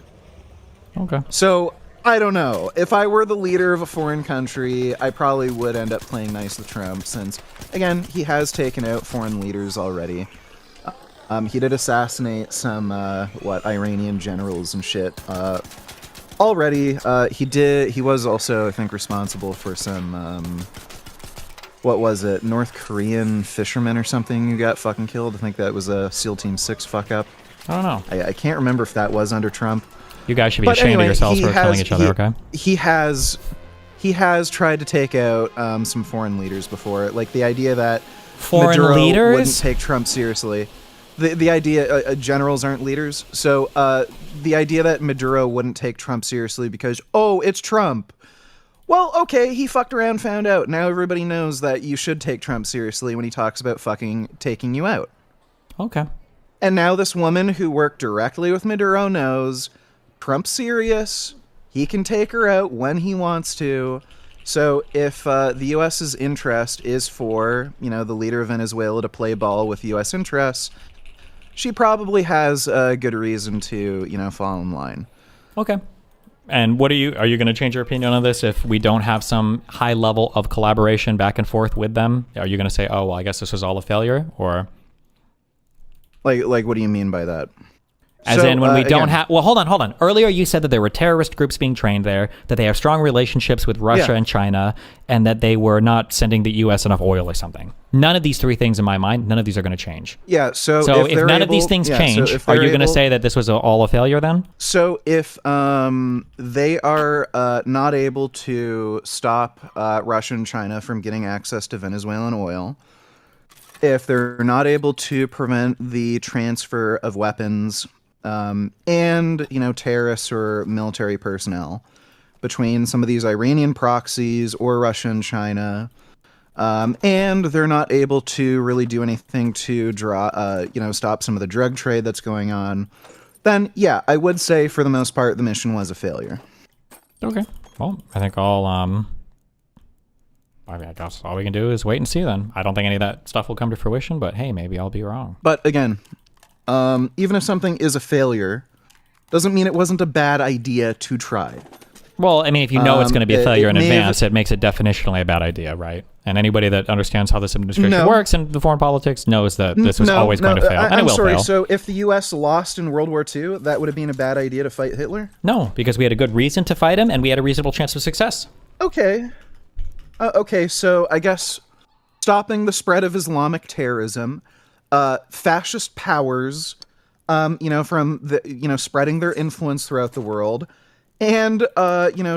Okay. So, I don't know. If I were the leader of a foreign country, I probably would end up playing nice with Trump since, again, he has taken out foreign leaders already. He did assassinate some, Iranian generals and shit. Already, he was also, I think, responsible for some, what was it, North Korean fishermen or something who got fucking killed. I think that was a SEAL Team 6 fuck up. I don't know. I can't remember if that was under Trump. You guys should be But ashamed anyway, of yourselves he for killing has- each other, okay? He has tried to take out some foreign leaders before. Like the idea that Foreign Maduro leaders wouldn't take Trump seriously. The idea generals aren't leaders, so the idea that Maduro wouldn't take Trump seriously because it's Trump. Well, okay, he fucked around, found out. Now everybody knows that you should take Trump seriously when he talks about fucking taking you out. Okay. And now this woman who worked directly with Maduro knows Trump's serious. He can take her out when he wants to. So if the U.S.'s interest is for, the leader of Venezuela to play ball with U.S. interests, she probably has a good reason to, fall in line. Okay. And are you going to change your opinion on this if we don't have some high level of collaboration back and forth with them? Are you going to say, oh, well, I guess this was all a failure? Or like what do you mean by that? As in when we don't have... Well, hold on. Earlier you said that there were terrorist groups being trained there, that they have strong relationships with Russia and China, and that they were not sending the U.S. enough oil or something. None of these three things in my mind, none of these are going to change. Yeah, so if none of these things change, are you going to say that this was all a failure then? So if they are not able to stop Russia and China from getting access to Venezuelan oil, if they're not able to prevent the transfer of weapons and, terrorists or military personnel between some of these Iranian proxies or Russia and China, and they're not able to really do anything to stop some of the drug trade that's going on, then, yeah, I would say for the most part the mission was a failure. Okay. Well, I think I guess all we can do is wait and see then. I don't think any of that stuff will come to fruition, but hey, maybe I'll be wrong. But again, even if something is a failure, doesn't mean it wasn't a bad idea to try. Well, I mean, if you know it's going to be a failure in advance, it makes it definitionally a bad idea, right? And anybody that understands how this administration works and the foreign politics knows that this was always going to fail, and it will fail. So if the U.S. lost in World War II, that would have been a bad idea to fight Hitler? No, because we had a good reason to fight him, and we had a reasonable chance of success. Okay. So I guess stopping the spread of Islamic terrorism, fascist powers, from the, spreading their influence throughout the world, and,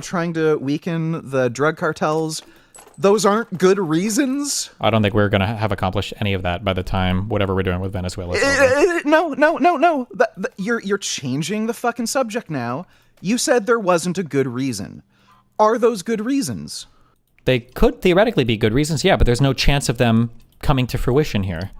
trying to weaken the drug cartels, those aren't good reasons. I don't think we're going to have accomplished any of that by the time whatever we're doing with Venezuela is over. No. You're changing the fucking subject now. You said there wasn't a good reason. Are those good reasons? They could theoretically be good reasons, yeah, but there's no chance of them coming to fruition here.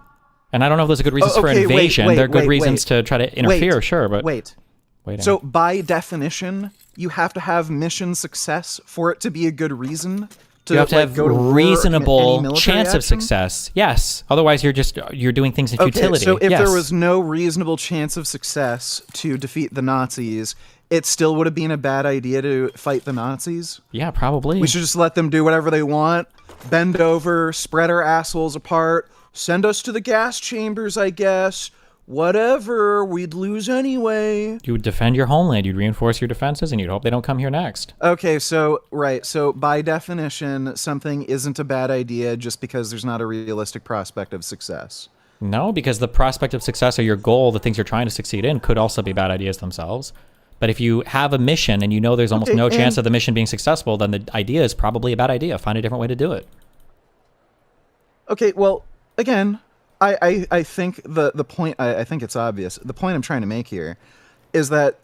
And I don't know if those are good reasons for invasion. They're good reasons to try to interfere, sure, but... Waiting. So by definition, you have to have mission success for it to be a good reason? You have to have reasonable chance of success. Yes. Otherwise, you're doing things in futility. So if there was no reasonable chance of success to defeat the Nazis, it still would have been a bad idea to fight the Nazis? Yeah, probably. We should just let them do whatever they want, bend over, spread our assholes apart, send us to the gas chambers, I guess. Whatever, we'd lose anyway. You would defend your homeland, you'd reinforce your defenses, and you'd hope they don't come here next. Okay, so by definition, something isn't a bad idea just because there's not a realistic prospect of success. No, because the prospect of success or your goal, the things you're trying to succeed in, could also be bad ideas themselves. But if you have a mission and you know there's almost no chance of the mission being successful, then the idea is probably a bad idea. Find a different way to do it. Okay, well, again... I think the point, I think it's obvious. The point I'm trying to make here is that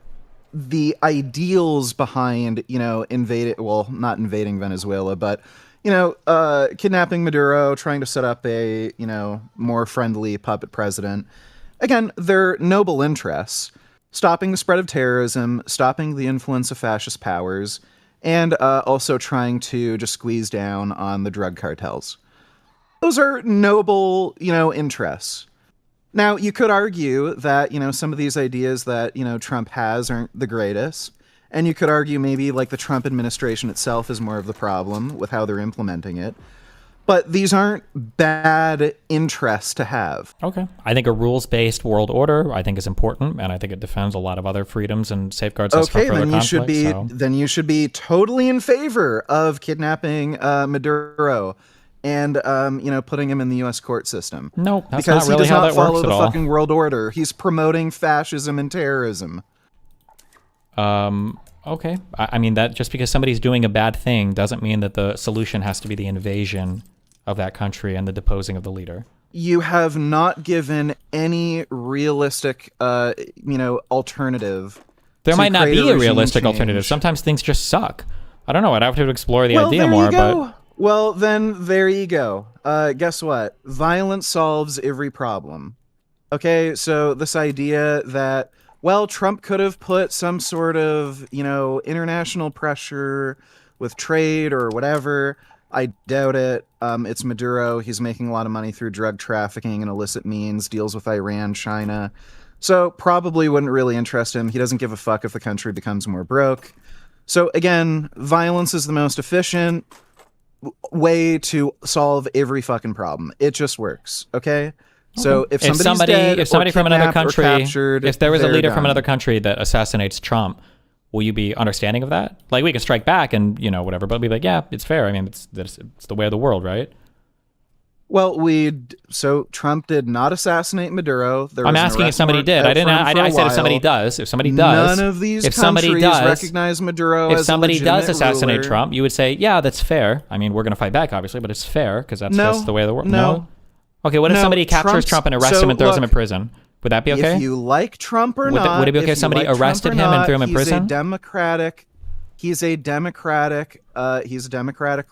the ideals behind, not invading Venezuela, but, kidnapping Maduro, trying to set up a, more friendly puppet president. Again, they're noble interests. Stopping the spread of terrorism, stopping the influence of fascist powers, and also trying to just squeeze down on the drug cartels. Those are noble, interests. Now, you could argue that, some of these ideas that, Trump has aren't the greatest. And you could argue maybe like the Trump administration itself is more of the problem with how they're implementing it. But these aren't bad interests to have. Okay. I think a rules-based world order, I think, is important, and I think it defends a lot of other freedoms and safeguards us from further conflict. Then you should be totally in favor of kidnapping Maduro. And, putting him in the U.S. court system. No, that's not really how that works at all. Because he does not follow the fucking world order. He's promoting fascism and terrorism. Okay. I mean, that just because somebody's doing a bad thing doesn't mean that the solution has to be the invasion of that country and the deposing of the leader. You have not given any realistic, alternative. There might not create be a regime realistic change. alternative. Sometimes things just suck. I don't know. I'd have to explore the Well, idea there more, you go. but Well, then there you go. Guess what? Violence solves every problem. Okay, so this idea that, well, Trump could have put some sort of, international pressure with trade or whatever. I doubt it. It's Maduro. He's making a lot of money through drug trafficking and illicit means, deals with Iran, China. So probably wouldn't really interest him. He doesn't give a fuck if the country becomes more broke. So again, violence is the most efficient way to solve every fucking problem. It just works, okay? So if somebody from another country, captured, if there was a they're leader from done. another country that assassinates Trump, will you be understanding of that? Like, we can strike back and, whatever, but be like, yeah, it's fair. I mean, it's the way of the world, right? Well, so Trump did not assassinate Maduro. I'm asking if somebody did. I said if somebody does. If somebody does. None of these if somebody countries does, recognize Maduro if as somebody a legitimate does assassinate ruler. Trump, you would say, yeah, that's fair. I mean, we're going to fight back, obviously, but it's fair because that's the way of the world. No. Okay, what if No, somebody captures Trump and arrests him and throws him in prison? Would that be okay? If you like Trump or not, would it be okay if somebody arrested him and threw him in prison? He's a democratic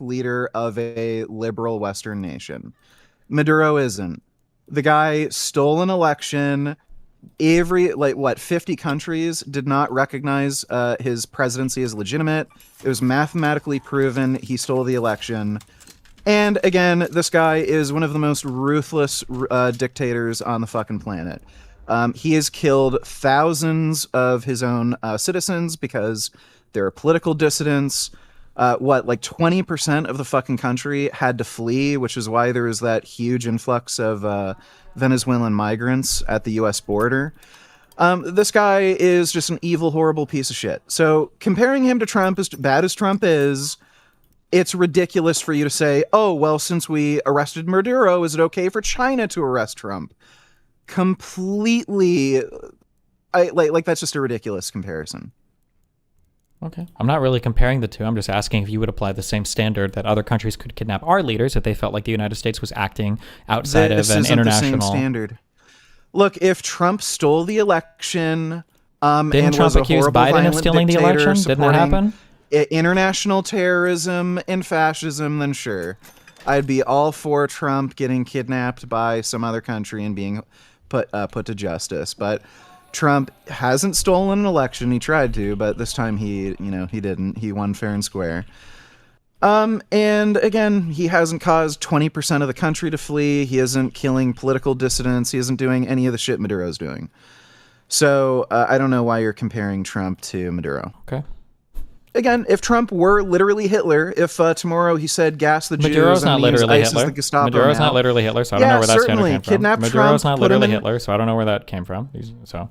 leader of a liberal Western nation. Maduro isn't. The guy stole an election. 50 countries did not recognize his presidency as legitimate. It was mathematically proven he stole the election. And again, this guy is one of the most ruthless dictators on the fucking planet. He has killed thousands of his own citizens because they're political dissidents. 20% of the fucking country had to flee, which is why there was that huge influx of Venezuelan migrants at the U.S. border. This guy is just an evil, horrible piece of shit. So comparing him to Trump, as bad as Trump is, it's ridiculous for you to say, oh, well, since we arrested Maduro, is it okay for China to arrest Trump? Completely, that's just a ridiculous comparison. Okay. I'm not really comparing the two. I'm just asking if you would apply the same standard that other countries could kidnap our leaders if they felt like the United States was acting outside of an international... the same standard. Look, if Trump stole the election... Didn't Trump accuse Biden of stealing the election? Didn't that happen? International terrorism and fascism, then sure. I'd be all for Trump getting kidnapped by some other country and being put to justice. But Trump hasn't stolen an election. He tried to, but this time he didn't. He won fair and square. And again, he hasn't caused 20% of the country to flee. He isn't killing political dissidents. He isn't doing any of the shit Maduro's doing. So I don't know why you're comparing Trump to Maduro. Okay. Again, if Trump were literally Hitler, if tomorrow he said gas the Jews, Maduro's not literally ISIS Hitler. the Gestapo Maduro's now. not literally Hitler, so I don't know where that standard came from. Kidnap Maduro's Trump, not put literally him in- Hitler, so I don't know where that came from. So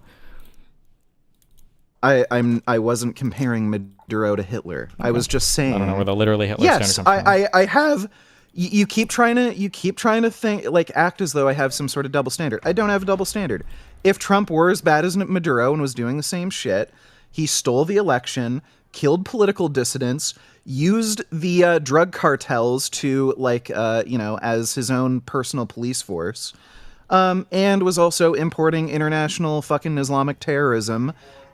I wasn't comparing Maduro to Hitler. Okay. I was just saying. I don't know where the literally Hitler standard comes from. I have. You keep trying to think act as though I have some sort of double standard. I don't have a double standard. If Trump were as bad as Maduro and was doing the same shit, he stole the election, killed political dissidents, used the drug cartels to as his own personal police force, and was also importing international fucking Islamic terrorism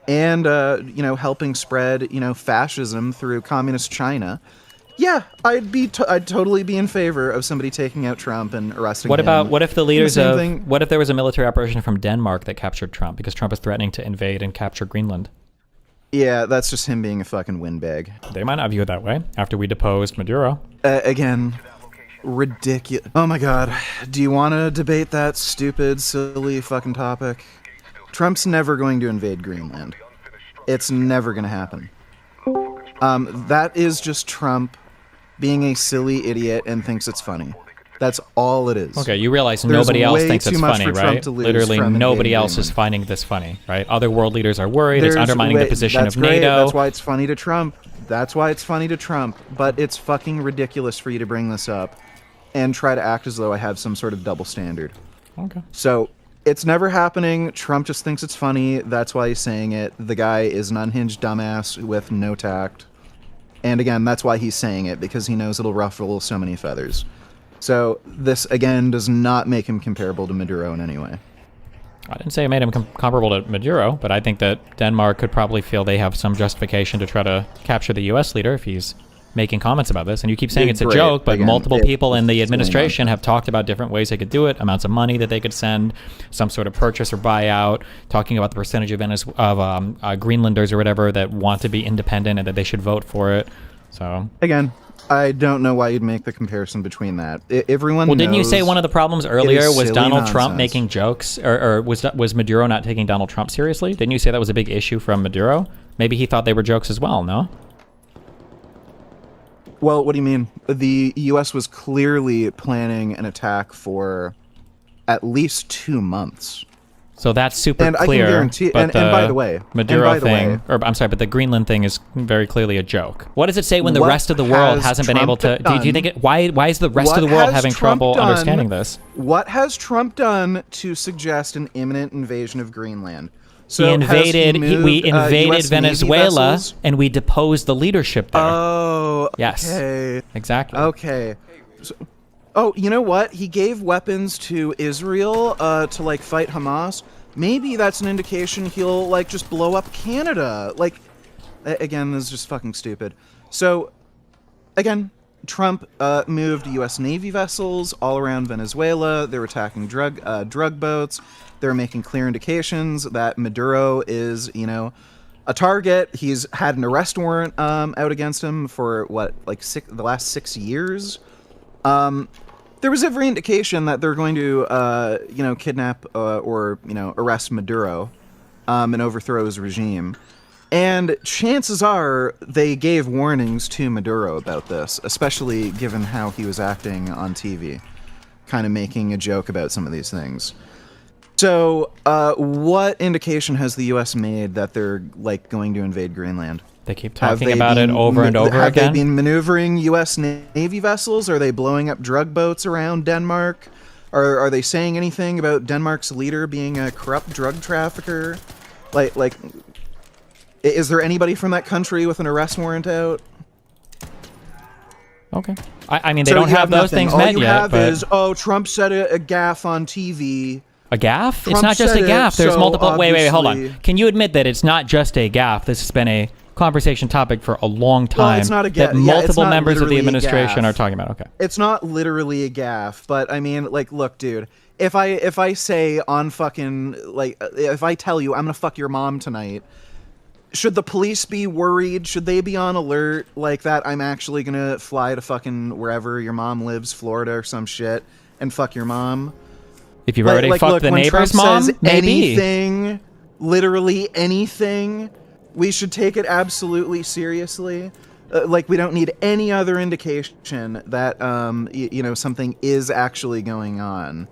and helping spread fascism through communist China. Yeah, I'd totally be in favor of somebody taking out Trump and arresting him. What if the leaders what if there was a military operation from Denmark that captured Trump because Trump is threatening to invade and capture Greenland? Yeah, that's just him being a fucking windbag. They might not view it that way after we deposed Maduro. Again, ridiculous. Oh my god. Do you want to debate that stupid, silly fucking topic? Trump's never going to invade Greenland. It's never going to happen. That is just Trump being a silly idiot and thinks it's funny. That's all it is. Okay, you realize nobody else thinks it's funny, right? Literally nobody else is finding this funny, right? Other world leaders are worried. It's undermining the position of great. NATO. That's why it's funny to Trump. But it's fucking ridiculous for you to bring this up and try to act as though I have some sort of double standard. Okay. So it's never happening. Trump just thinks it's funny. That's why he's saying it. The guy is an unhinged dumbass with no tact. And again, that's why he's saying it, because he knows it'll ruffle so many feathers. So this, again, does not make him comparable to Maduro in any way. I didn't say it made him comparable to Maduro, but I think that Denmark could probably feel they have some justification to try to capture the U.S. leader if he's making comments about this. And you keep saying it's a joke, but Again, multiple people in the administration have talked about different ways they could do it, amounts of money that they could send, some sort of purchase or buyout, talking about the percentage of Greenlanders or whatever that want to be independent and that they should vote for it. So Again, I don't know why you'd make the comparison between that. Everyone Well, didn't you knows say one of the problems earlier was silly Donald Trump nonsense. making jokes, or was Maduro not taking Donald Trump seriously? Didn't you say that was a big issue from Maduro? Maybe he thought they were jokes as well, no? Well, what do you mean? The U.S. was clearly planning an attack for at least 2 months. So that's super And clear. I can guarantee. But And by the way, Maduro thing, or I'm sorry, but the Greenland thing is very clearly a joke. What does it say when the What rest of the world has hasn't been able to? Trump Do you think it? Why is the rest of the What world has having Trump trouble done? understanding this? What has Trump done to suggest an imminent invasion of Greenland? He invaded. We invaded US Navy Venezuela, vessels? and we deposed the leadership there. Oh, Yes. okay. Exactly. Okay. Oh, you know what? He gave weapons to Israel to like fight Hamas. Maybe that's an indication he'll like just blow up Canada. Like, again, this is just fucking stupid. So, again, Trump moved U.S. Navy vessels all around Venezuela. They're attacking drug boats. They're making clear indications that Maduro is, you know, a target. He's had an arrest warrant out against him for what, like the last 6 years. There was every indication that they're going to, you know, kidnap or, you know, arrest Maduro and overthrow his regime. And chances are they gave warnings to Maduro about this, especially given how he was acting on TV, kind of making a joke about some of these things. So, what indication has the U.S. made that they're, like, going to invade Greenland? They keep talking about it over and over again. Have they been maneuvering U.S. Navy vessels? Are they blowing up drug boats around Denmark? Are they saying anything about Denmark's leader being a corrupt drug trafficker? Like, is there anybody from that country with an arrest warrant out? Okay. I mean, they don't have those things met yet. All you have but is, Trump said a gaffe on TV. a gaffe? It's Trump not just a said it, gaffe. There's so multiple. Wait, hold on. obviously- Can you admit that it's not just a gaffe? This has been a conversation topic for a long time. it's not a that gaffe. Yeah, it's multiple not members of the literally a administration gaffe. are talking about. Okay. It's not literally a gaffe, but I mean, like, look, dude. If I say on fucking, like, if I tell you I'm gonna fuck your mom tonight, should the police be worried? Should they be on alert like that? I'm actually gonna fly to fucking wherever your mom lives, Florida or some shit, and fuck your mom. If you've already fucked look, the when neighbor's Trump mom, says maybe. anything, literally anything, we should take it absolutely seriously. Like, we don't need any other indication that you know, something is actually going on.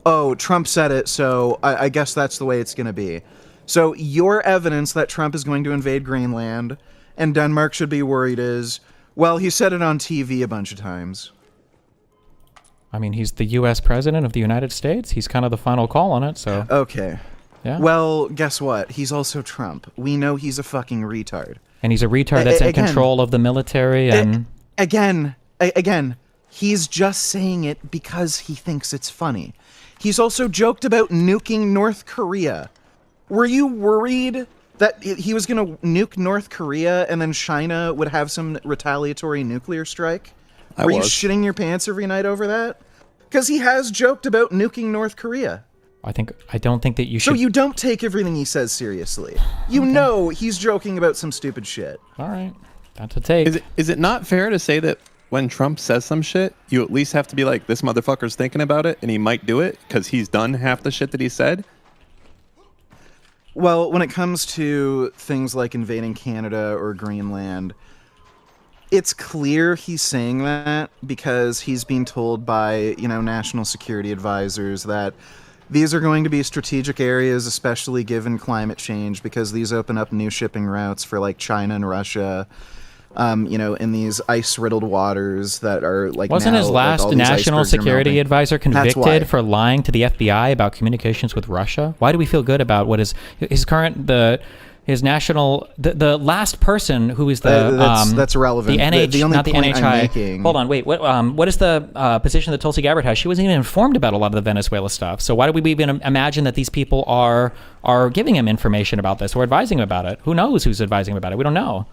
Oh, Trump said it, so I guess that's the way it's going to be. So your evidence that Trump is going to invade Greenland and Denmark should be worried is, well, he said it on TV a bunch of times. I mean, he's the U.S. president of the United States. He's kind of the final call on it, so. Okay. Yeah. Well, guess what? He's also Trump. We know he's a fucking retard. And he's a retard that's in control of the military and... Again, he's just saying it because he thinks it's funny. He's also joked about nuking North Korea. Were you worried that he was going to nuke North Korea and then China would have some retaliatory nuclear strike? Were you shitting your pants every night over that? Because he has joked about nuking North Korea. I don't think that you should... So you don't take everything he says seriously. You know he's joking about some stupid shit. All right. That's a take. Is it not fair to say that when Trump says some shit, you at least have to be like, this motherfucker's thinking about it and he might do it because he's done half the shit that he said? Well, when it comes to things like invading Canada or Greenland, it's clear he's saying that because he's being told by, you know, national security advisors that these are going to be strategic areas, especially given climate change, because these open up new shipping routes for like China and Russia. You know, in these ice-riddled waters that are like. Wasn't now, his like, last all these national icebergs are security melting. advisor That's why. convicted for lying to the FBI about communications with Russia? Why do we feel good about what his current His national, the last person who is the that's irrelevant. The NH, the only not the point NHI. I'm making. Hold on, wait. What is the position that Tulsi Gabbard has? She wasn't even informed about a lot of the Venezuela stuff. So why do we even imagine that these people are giving him information about this or advising him about it? Who knows who's advising him about it? We don't know.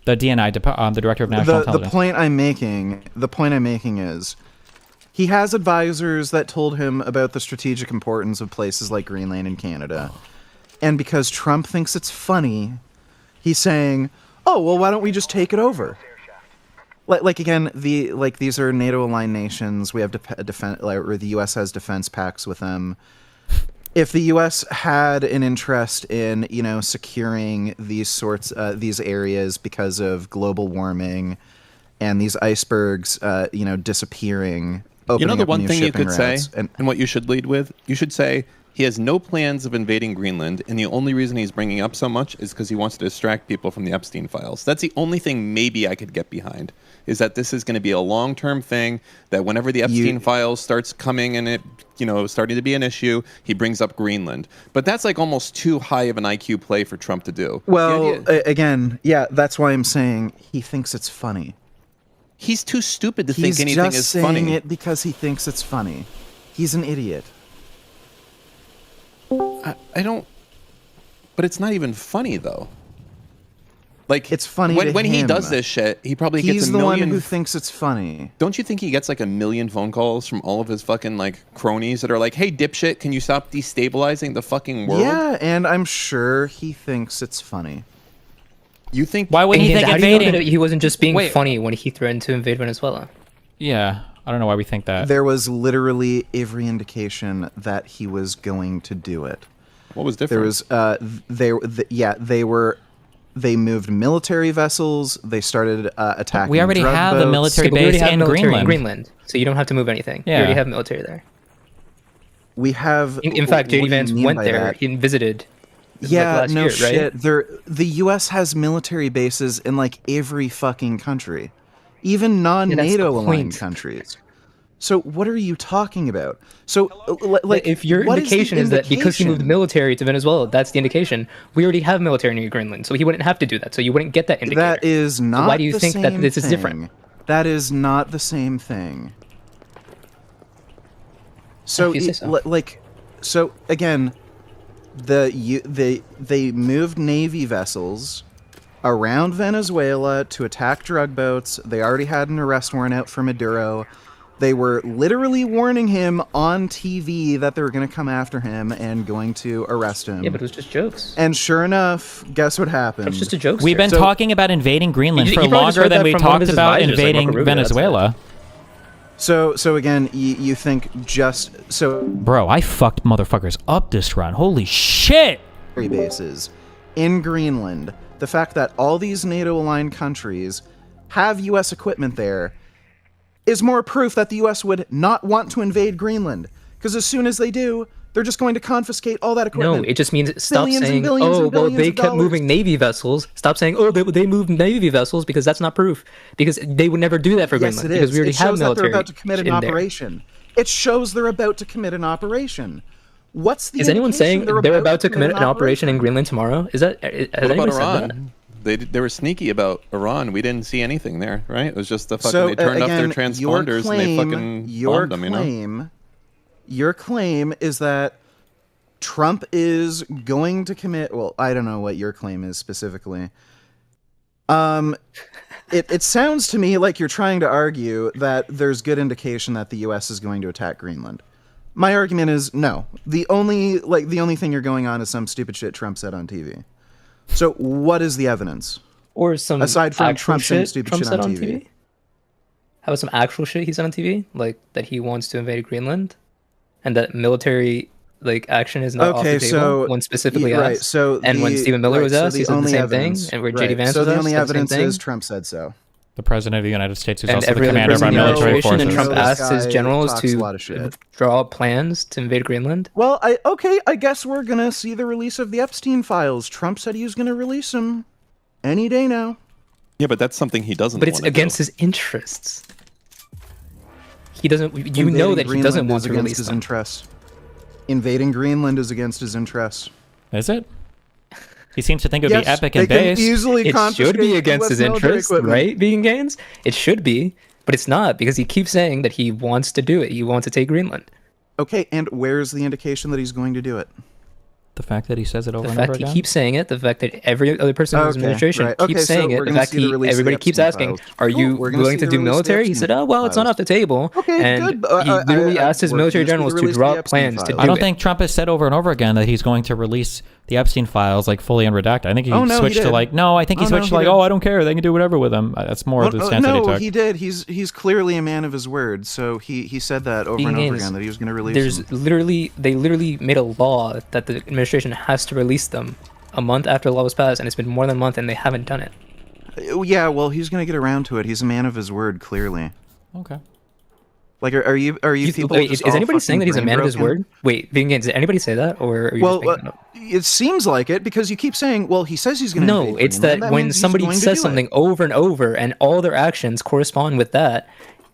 The DNI, the Director of National Intelligence. The point I'm making is, he has advisors that told him about the strategic importance of places like Greenland and Canada. And because Trump thinks it's funny, he's saying, "Oh, well, why don't we just take it over?" Like again, these are NATO-aligned nations. We have or the U.S. has defense pacts with them. If the U.S. had an interest in, securing these areas because of global warming and these icebergs, disappearing, opening the up one new thing you shipping could say, routes, and what you should lead with, you should say he has no plans of invading Greenland, and the only reason he's bringing up so much is because he wants to distract people from the Epstein files. That's the only thing maybe I could get behind, is that this is going to be a long-term thing, that whenever the Epstein files starts coming and it, starting to be an issue, he brings up Greenland. But that's like almost too high of an IQ play for Trump to do. Well, again, that's why I'm saying he thinks it's funny. He's too stupid to think anything is He's just funny. saying it because he thinks it's funny. He's an idiot. I don't... But it's not even funny, though. Like, It's funny when to he him. does this shit, he probably gets He's a the million... one who thinks it's funny. Don't you think he gets like a million phone calls from all of his fucking like cronies that are like, "Hey, dipshit, can you stop destabilizing the fucking world?" Yeah, and I'm sure he thinks it's funny. You think? Why would he think How do you know invading? that he wasn't just being Wait. funny when he threatened to invade Venezuela? Yeah, I don't know why we think that. There was literally every indication that he was going to do it. What was different? There was they moved military vessels. They started attacking. We already drug have a boats. military Yeah, but we already base have in military Greenland. in Greenland, so you don't have to move anything. Yeah. You already have military there. We have. In fact, what do JD you Vance mean went by there that? and visited. Yeah, last no year, shit. right? The U.S. has military bases in like every fucking country, even non-NATO aligned point. countries. So what are you talking about? So like, If your what indication is that because he moved indication? military to Venezuela, that's the indication. We already have military near Greenland, so he wouldn't have to do that. So you wouldn't get that indicator. That is not. why do you the think that same this is thing. different? That is not the same thing. So, If you say so. so again, they moved Navy vessels around Venezuela to attack drug boats. They already had an arrest warrant out for Maduro. They were literally warning him on TV that they were going to come after him and going to arrest him. Yeah, but it was just jokes. And sure enough, guess what happened? It's just a joke. We've been So- talking about invading Greenland You for probably just longer heard than that we from one of talked his about advisors, like invading Marco Rubio, that's Venezuela. So again, you think Bro, I fucked motherfuckers up this run. Holy shit! bases in Greenland. The fact that all these NATO-aligned countries have U.S. equipment there is more proof that the U.S. would not want to invade Greenland. Because as soon as they do, they're just going to confiscate all that equipment. No, it just means stop Billions and saying, billions oh, and well, billions they of kept dollars. moving Navy vessels. Stop saying, oh, they moved Navy vessels, because that's not proof. Because they would never do that for Yes, Greenland. it Because is. we already It have shows that military they're about to commit an in there. operation. It shows they're about to commit an operation. What's the Is anyone saying indication they're about to commit an operation in Greenland tomorrow? Is that? Has What about anyone said that? Iran? They were sneaky about Iran. We didn't see anything there, right? It was just the fucking So, they turned off their again, transponders and they fucking bombed them, you know? Your claim is that Trump is going to commit. Well, I don't know what your claim is specifically. It sounds to me like you're trying to argue that there's good indication that the U.S. is going to attack Greenland. My argument is no. The only thing you're going on is some stupid shit Trump said on TV. So what is the evidence? Or some Aside from actual Trump saying shit stupid Trump shit said on on TV? TV? How about some actual shit he said on TV? Like that he wants to invade Greenland? And that military action is not off the table when specifically asked. Right. So and when Stephen Miller was asked, he said the same evidence, thing. And where right. JD Vance so was the asked, only said the same evidence thing. is Trump said so. The president of the United States is And also the every other commander of our person in the military administration, and forces. Trump This asked his guy generals talks a lot of to shit. draw up plans to invade Greenland. Well, I guess we're gonna see the release of the Epstein files. Trump said he was gonna release them any day now. Yeah, but that's something he doesn't But it's wanna against do. his interests. He doesn't. You know that he doesn't want to against release his them. interests. Invading Greenland is against his interests. Is it? He seems to think it would be epic and base. It should be against his interests, right, VeganGains? It should be, but it's not, because he keeps saying that he wants to do it. He wants to take Greenland. Okay, and where's the indication that he's going to do it? The fact that he says it over and over again? The fact he keeps saying it, the fact that every other person in his administration keeps saying it, the fact everybody keeps asking, are you willing to do military? He said, oh, well, it's not off the table. Okay, and he literally asked his military generals to draw up plans to do it. I don't think Trump has said over and over again that he's going to release the Epstein files like fully unredacted. I think he switched to like, no, I think he switched to like, I don't care. They can do whatever with them. That's more of the stance that he took. No, he did. He's clearly a man of his word. So he said that over and over again that he was going to release them. They literally made a law that the administration has to release them a month after the law was passed, and it's been more than a month and they haven't done it. Yeah, well, he's going to get around to it. He's a man of his word, clearly. Okay. Like, are you people? Wait, is anybody saying that he's a man of his word? Wait, VeganGains, did anybody say that, or are you just making it up? It seems like it because you keep saying, "Well, he says he's going to." No, it's that when somebody says something over and over, and all their actions correspond with that,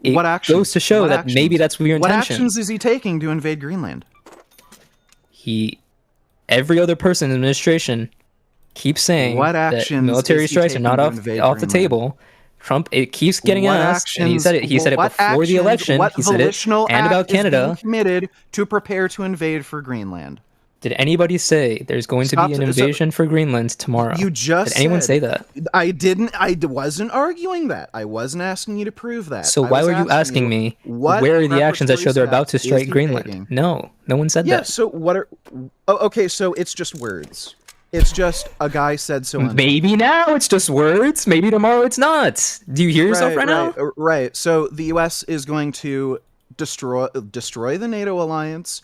it goes to show that maybe that's your intention. What actions is he taking to invade Greenland? Every other person in the administration keeps saying that military strikes are not off the table. Trump, it keeps getting asked, and he said it before the election. He said it, and about Canada. Committed to prepare to invade for Greenland. Did anybody say there's going to be an invasion for Greenland tomorrow? You just did anyone say that? I didn't. I wasn't arguing that. I wasn't asking you to prove that. So why were you asking me where are the actions that show they're about to strike Greenland? No one said that. Yeah. So what are? Oh, okay. So it's just words. It's just a guy said so. Maybe now it's just words. Maybe tomorrow it's not. Do you hear yourself right now? Right. So the U.S. is going to destroy the NATO alliance,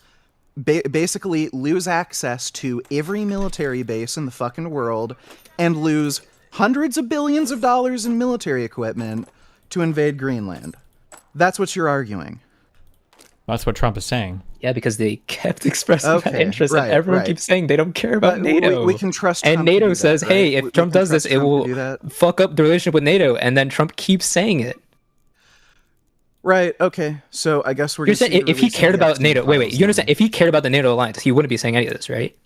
basically lose access to every military base in the fucking world, and lose hundreds of billions of dollars in military equipment to invade Greenland. That's what you're arguing. That's what Trump is saying. Yeah, because they kept expressing that interest, and everyone keeps saying they don't care about NATO. We can trust Trump. And NATO to do says, that, hey, if Trump does this, it will fuck up the relationship with NATO, and then Trump keeps saying it. Right, okay. So I guess we're going to see if he cared about NATO, wait, you understand? If he cared about the NATO alliance, he wouldn't be saying any of this, right?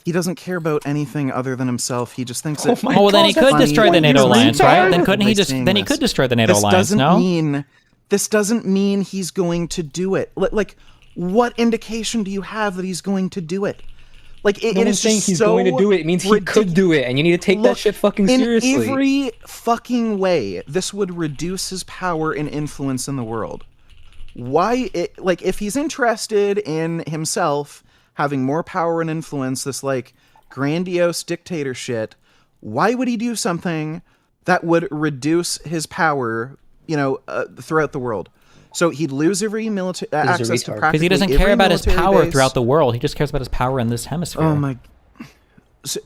He doesn't care about anything other than himself. He just thinks that... well, then he could destroy the NATO alliance, right? Then couldn't he just... Then he could destroy the NATO alliance, no? This doesn't mean he's going to do it. Like, what indication do you have that he's going to do it? Like, it is saying he's going to do it. It means he could do it, and you need to take that shit fucking seriously. In every fucking way, this would reduce his power and influence in the world. Why? If he's interested in himself having more power and influence, this, like, grandiose dictator shit, why would he do something that would reduce his power, throughout the world? So he'd lose every military access to practically because he doesn't care about his power throughout the world. He just cares about his power in this hemisphere. Oh my!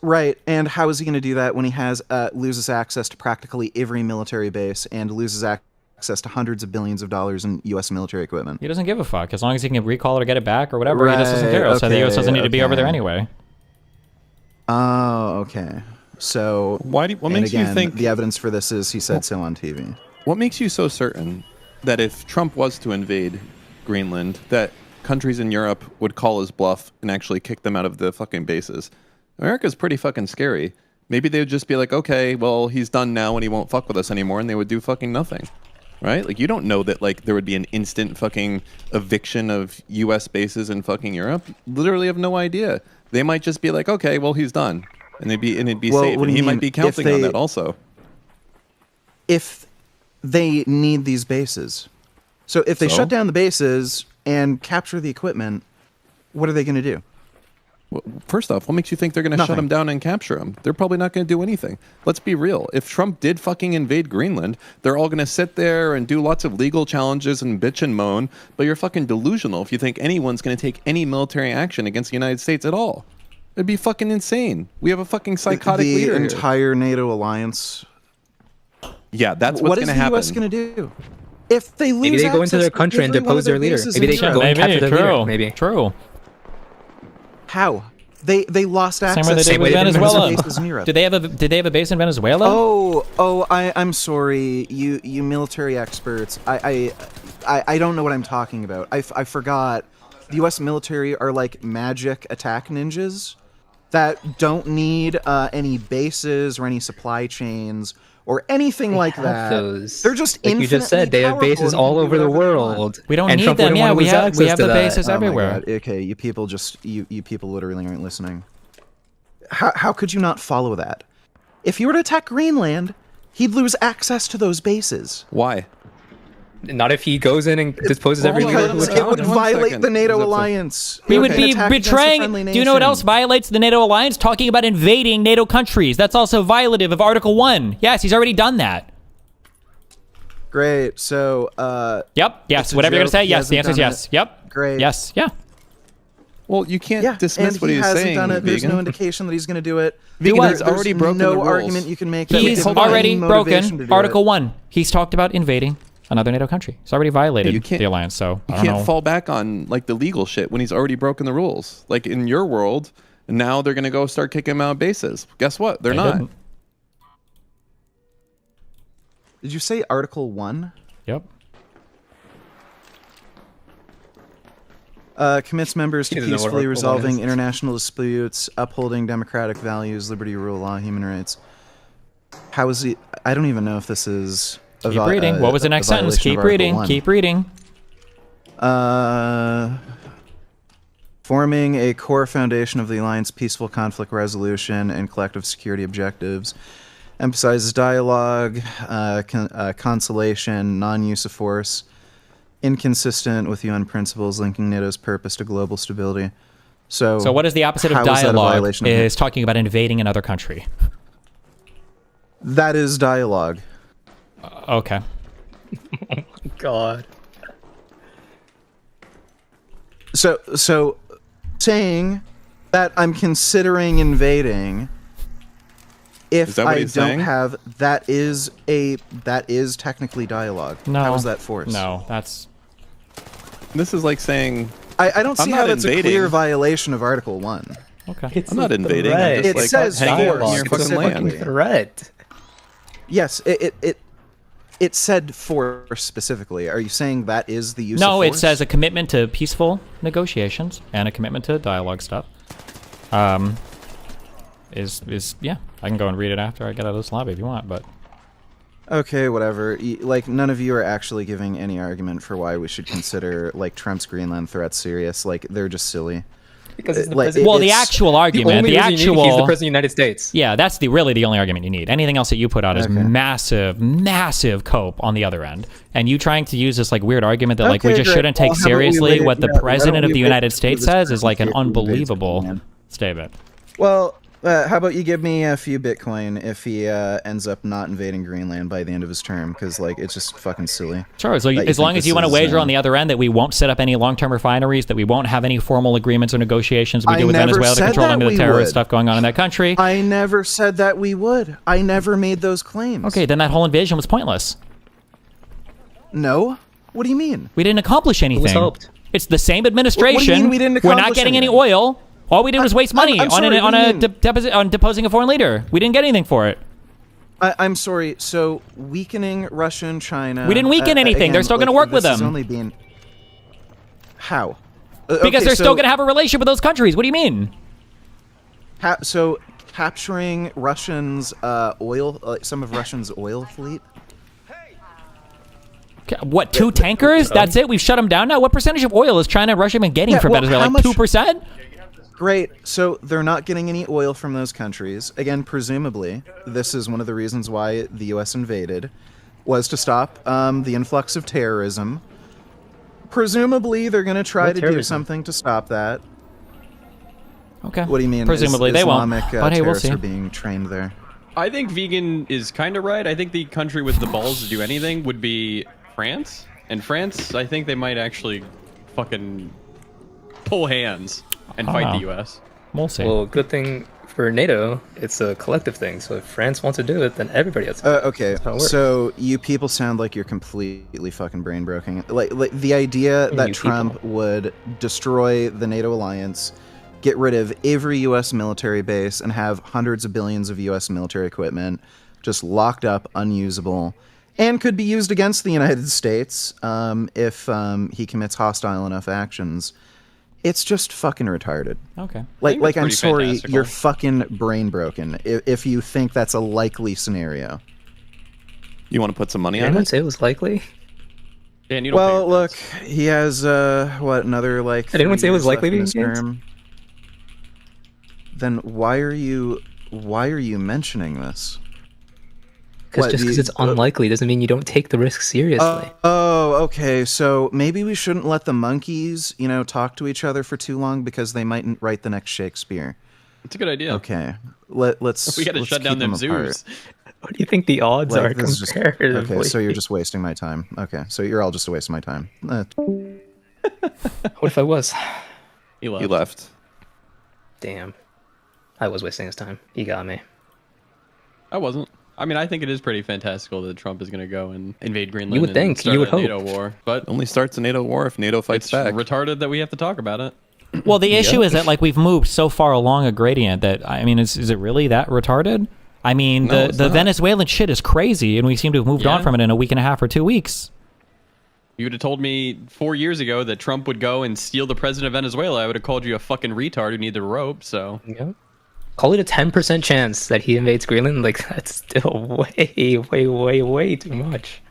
Right, and how is he going to do that when he has loses access to practically every military base and loses access to hundreds of billions of dollars in U.S. military equipment? He doesn't give a fuck as long as he can recall it or get it back or whatever. He just doesn't care. So the U.S. doesn't need to be over there anyway. Oh, okay. So what makes you think the evidence for this is he said so on TV? What makes you so certain that if Trump was to invade Greenland, that countries in Europe would call his bluff and actually kick them out of the fucking bases? America's pretty fucking scary. Maybe they would just be like, okay, well, he's done now and he won't fuck with us anymore, and they would do fucking nothing. Right? Like, you don't know that, like, there would be an instant fucking eviction of U.S. bases in fucking Europe. Literally have no idea. They might just be like, okay, well, he's done. And it'd be safe. And he might be counting on that also. If they need these bases. So if they shut down the bases and capture the equipment, what are they going to do? Well, first off, what makes you think they're going to shut them down and capture them? They're probably not going to do anything. Let's be real. If Trump did fucking invade Greenland, they're all going to sit there and do lots of legal challenges and bitch and moan, but you're fucking delusional if you think anyone's going to take any military action against the United States at all. It'd be fucking insane. We have a fucking psychotic leader here. The entire NATO alliance... Yeah, that's what's going to happen. What is the U.S. going to do? If they lose, maybe they go into their country and depose their leader. Maybe they go and capture their leader. Maybe. True. How? They lost access. Same way they did with Venezuela. Did they have a base in Venezuela? I'm sorry, you military experts. I don't know what I'm talking about. I forgot. The U.S. military are like magic attack ninjas. that don't need any bases or any supply chains or anything like that. They're just like you just said, they have bases all over the world. We don't need them. Yeah, we have the bases everywhere. Okay, you people you people literally aren't listening. How could you not follow that? If you were to attack Greenland, he'd lose access to those bases. Why? Not if he goes in and disposes everything. It would violate the NATO alliance. We would be betraying. Do you know what else violates the NATO alliance? Talking about invading NATO countries. That's also violative of Article 1. Yes, he's already done that. Great. So, Yep. Yes. Whatever you're going to say. Yes. The answer is yes. Yep. Great. Yes. Yeah. Well, you can't dismiss what he's saying. Done it. There's no indication that he's going to do it. He's already broken the rules. No argument you can make. He's already broken Article 1. He's talked about invading another NATO country. He's already violated the alliance, so you can't fall back on like the legal shit when he's already broken the rules. Like in your world, now they're gonna go start kicking him out of bases. Guess what? They're not. Didn't. Did you say Article 1? Yep. Commits members to peacefully resolving international disputes, upholding democratic values, liberty, rule of law, human rights. How is he? I don't even know if this is. Keep reading. What was the next sentence? Keep reading. Keep reading. Forming a core foundation of the alliance, peaceful conflict resolution, and collective security objectives. Emphasizes dialogue, conciliation, non-use of force. Inconsistent with UN principles linking NATO's purpose to global stability. So what is the opposite of dialogue? Is talking about invading another country. That is dialogue. Okay. Oh my god. So saying that I'm considering invading if I don't have that is technically dialogue. No. How is that force? No, that's This is like saying I don't see how that's a clear violation of Article 1. okay. I'm not invading. I'm just it says hanging out in your force fucking land. Threat. Yes, it said force specifically. Are you saying that is the use of force? No, it says a commitment to peaceful negotiations and a commitment to dialogue stuff. Yeah, I can go and read it after I get out of this lobby if you want, but okay, whatever. Like, none of you are actually giving any argument for why we should consider like Trump's Greenland threats serious. Like, they're just silly. Because it's the president. The actual argument, he's the president of the United States. Yeah, that's really the only argument you need. Anything else that you put out is massive cope on the other end. And you trying to use this like weird argument that like we just shouldn't take seriously what the president of the United States says is like an unbelievable statement. Well, how about you give me a few Bitcoin if he ends up not invading Greenland by the end of his term? Because like it's just fucking silly. Sure. So as long as you want to wager on the other end that we won't set up any long-term refineries, that we won't have any formal agreements or negotiations we do with Venezuela to control any of the terrorist stuff going on in that country. I never said that we would. I never made those claims. Okay, then that whole invasion was pointless. No. What do you mean? We didn't accomplish anything. It was helped. It's the same administration. What do you mean we didn't accomplish We're not getting any oil. All we did was waste money on deposing a foreign leader. We didn't get anything for it. I'm sorry. So weakening Russia and China. We didn't weaken anything. Again, they're still going to work with them. Only being... How? Because they're still going to have a relationship with those countries. What do you mean? So capturing Russians' oil, some of Russia's oil fleet. What, 2 tankers? That's it? We've shut them down now? What percentage of oil has China and Russia been getting from Venezuela? Like 2%? Great. So they're not getting any oil from those countries. Again, presumably, this is one of the reasons why the U.S. invaded, was to stop the influx of terrorism. Presumably, they're going to try to do something to stop that. Okay. What do you mean? Presumably, they won't. But hey, we'll see. Are being trained there. I think Vegan is kind of right. I think the country with the balls to do anything would be France. And France, I think they might actually fucking pull hands and fight the U.S. We'll see. Well, good thing for NATO, it's a collective thing. So if France wants to do it, then everybody has to. Okay, so you people sound like you're completely fucking brain broken. Like the idea that Trump would destroy the NATO alliance, get rid of every U.S. military base, and have hundreds of billions of U.S. military equipment just locked up, unusable, and could be used against the United States if he commits hostile enough actions, It's just fucking retarded. Okay. Like I'm sorry, fantastical. you're fucking brain broken if you think that's a likely scenario. You want to put some money Did on anyone it? say it was likely? Dan, you don't pay Well, your look, bills. he has another like. Did anyone 3 say it was years likely left in his VeganGains? term. Then why are you mentioning this? Because What, just because the- it's unlikely doesn't mean you don't take the risk seriously. Oh, okay. So maybe we shouldn't let the monkeys, talk to each other for too long because they mightn't write the next Shakespeare. It's a good idea. Okay, let's. We got to let's shut down keep them apart. zoos. What do you think the odds Like, are this is just- comparatively? Okay, so you're just wasting my time. Okay, so you're all just a waste of my time. What if I was? He left. He left. Damn. I was wasting his time. He got me. I wasn't. I mean, I think it is pretty fantastical that Trump is going to go and invade Greenland. You would and think. start You would a hope. NATO war, but Only starts a NATO war if NATO fights it's back. retarded that we have to talk about it. Well, the issue is that like we've moved so far along a gradient that I mean, is it really that retarded? I mean, No, the it's the not. Venezuelan shit is crazy, and we seem to have moved on Yeah. from it in a week and a half or 2 weeks. You would have told me 4 years ago that Trump would go and steal the president of Venezuela. I would have called you a fucking retard who needed the rope. So Yeah. Call it a 10% chance that he invades Greenland. Like, that's still way, way, way, way too much.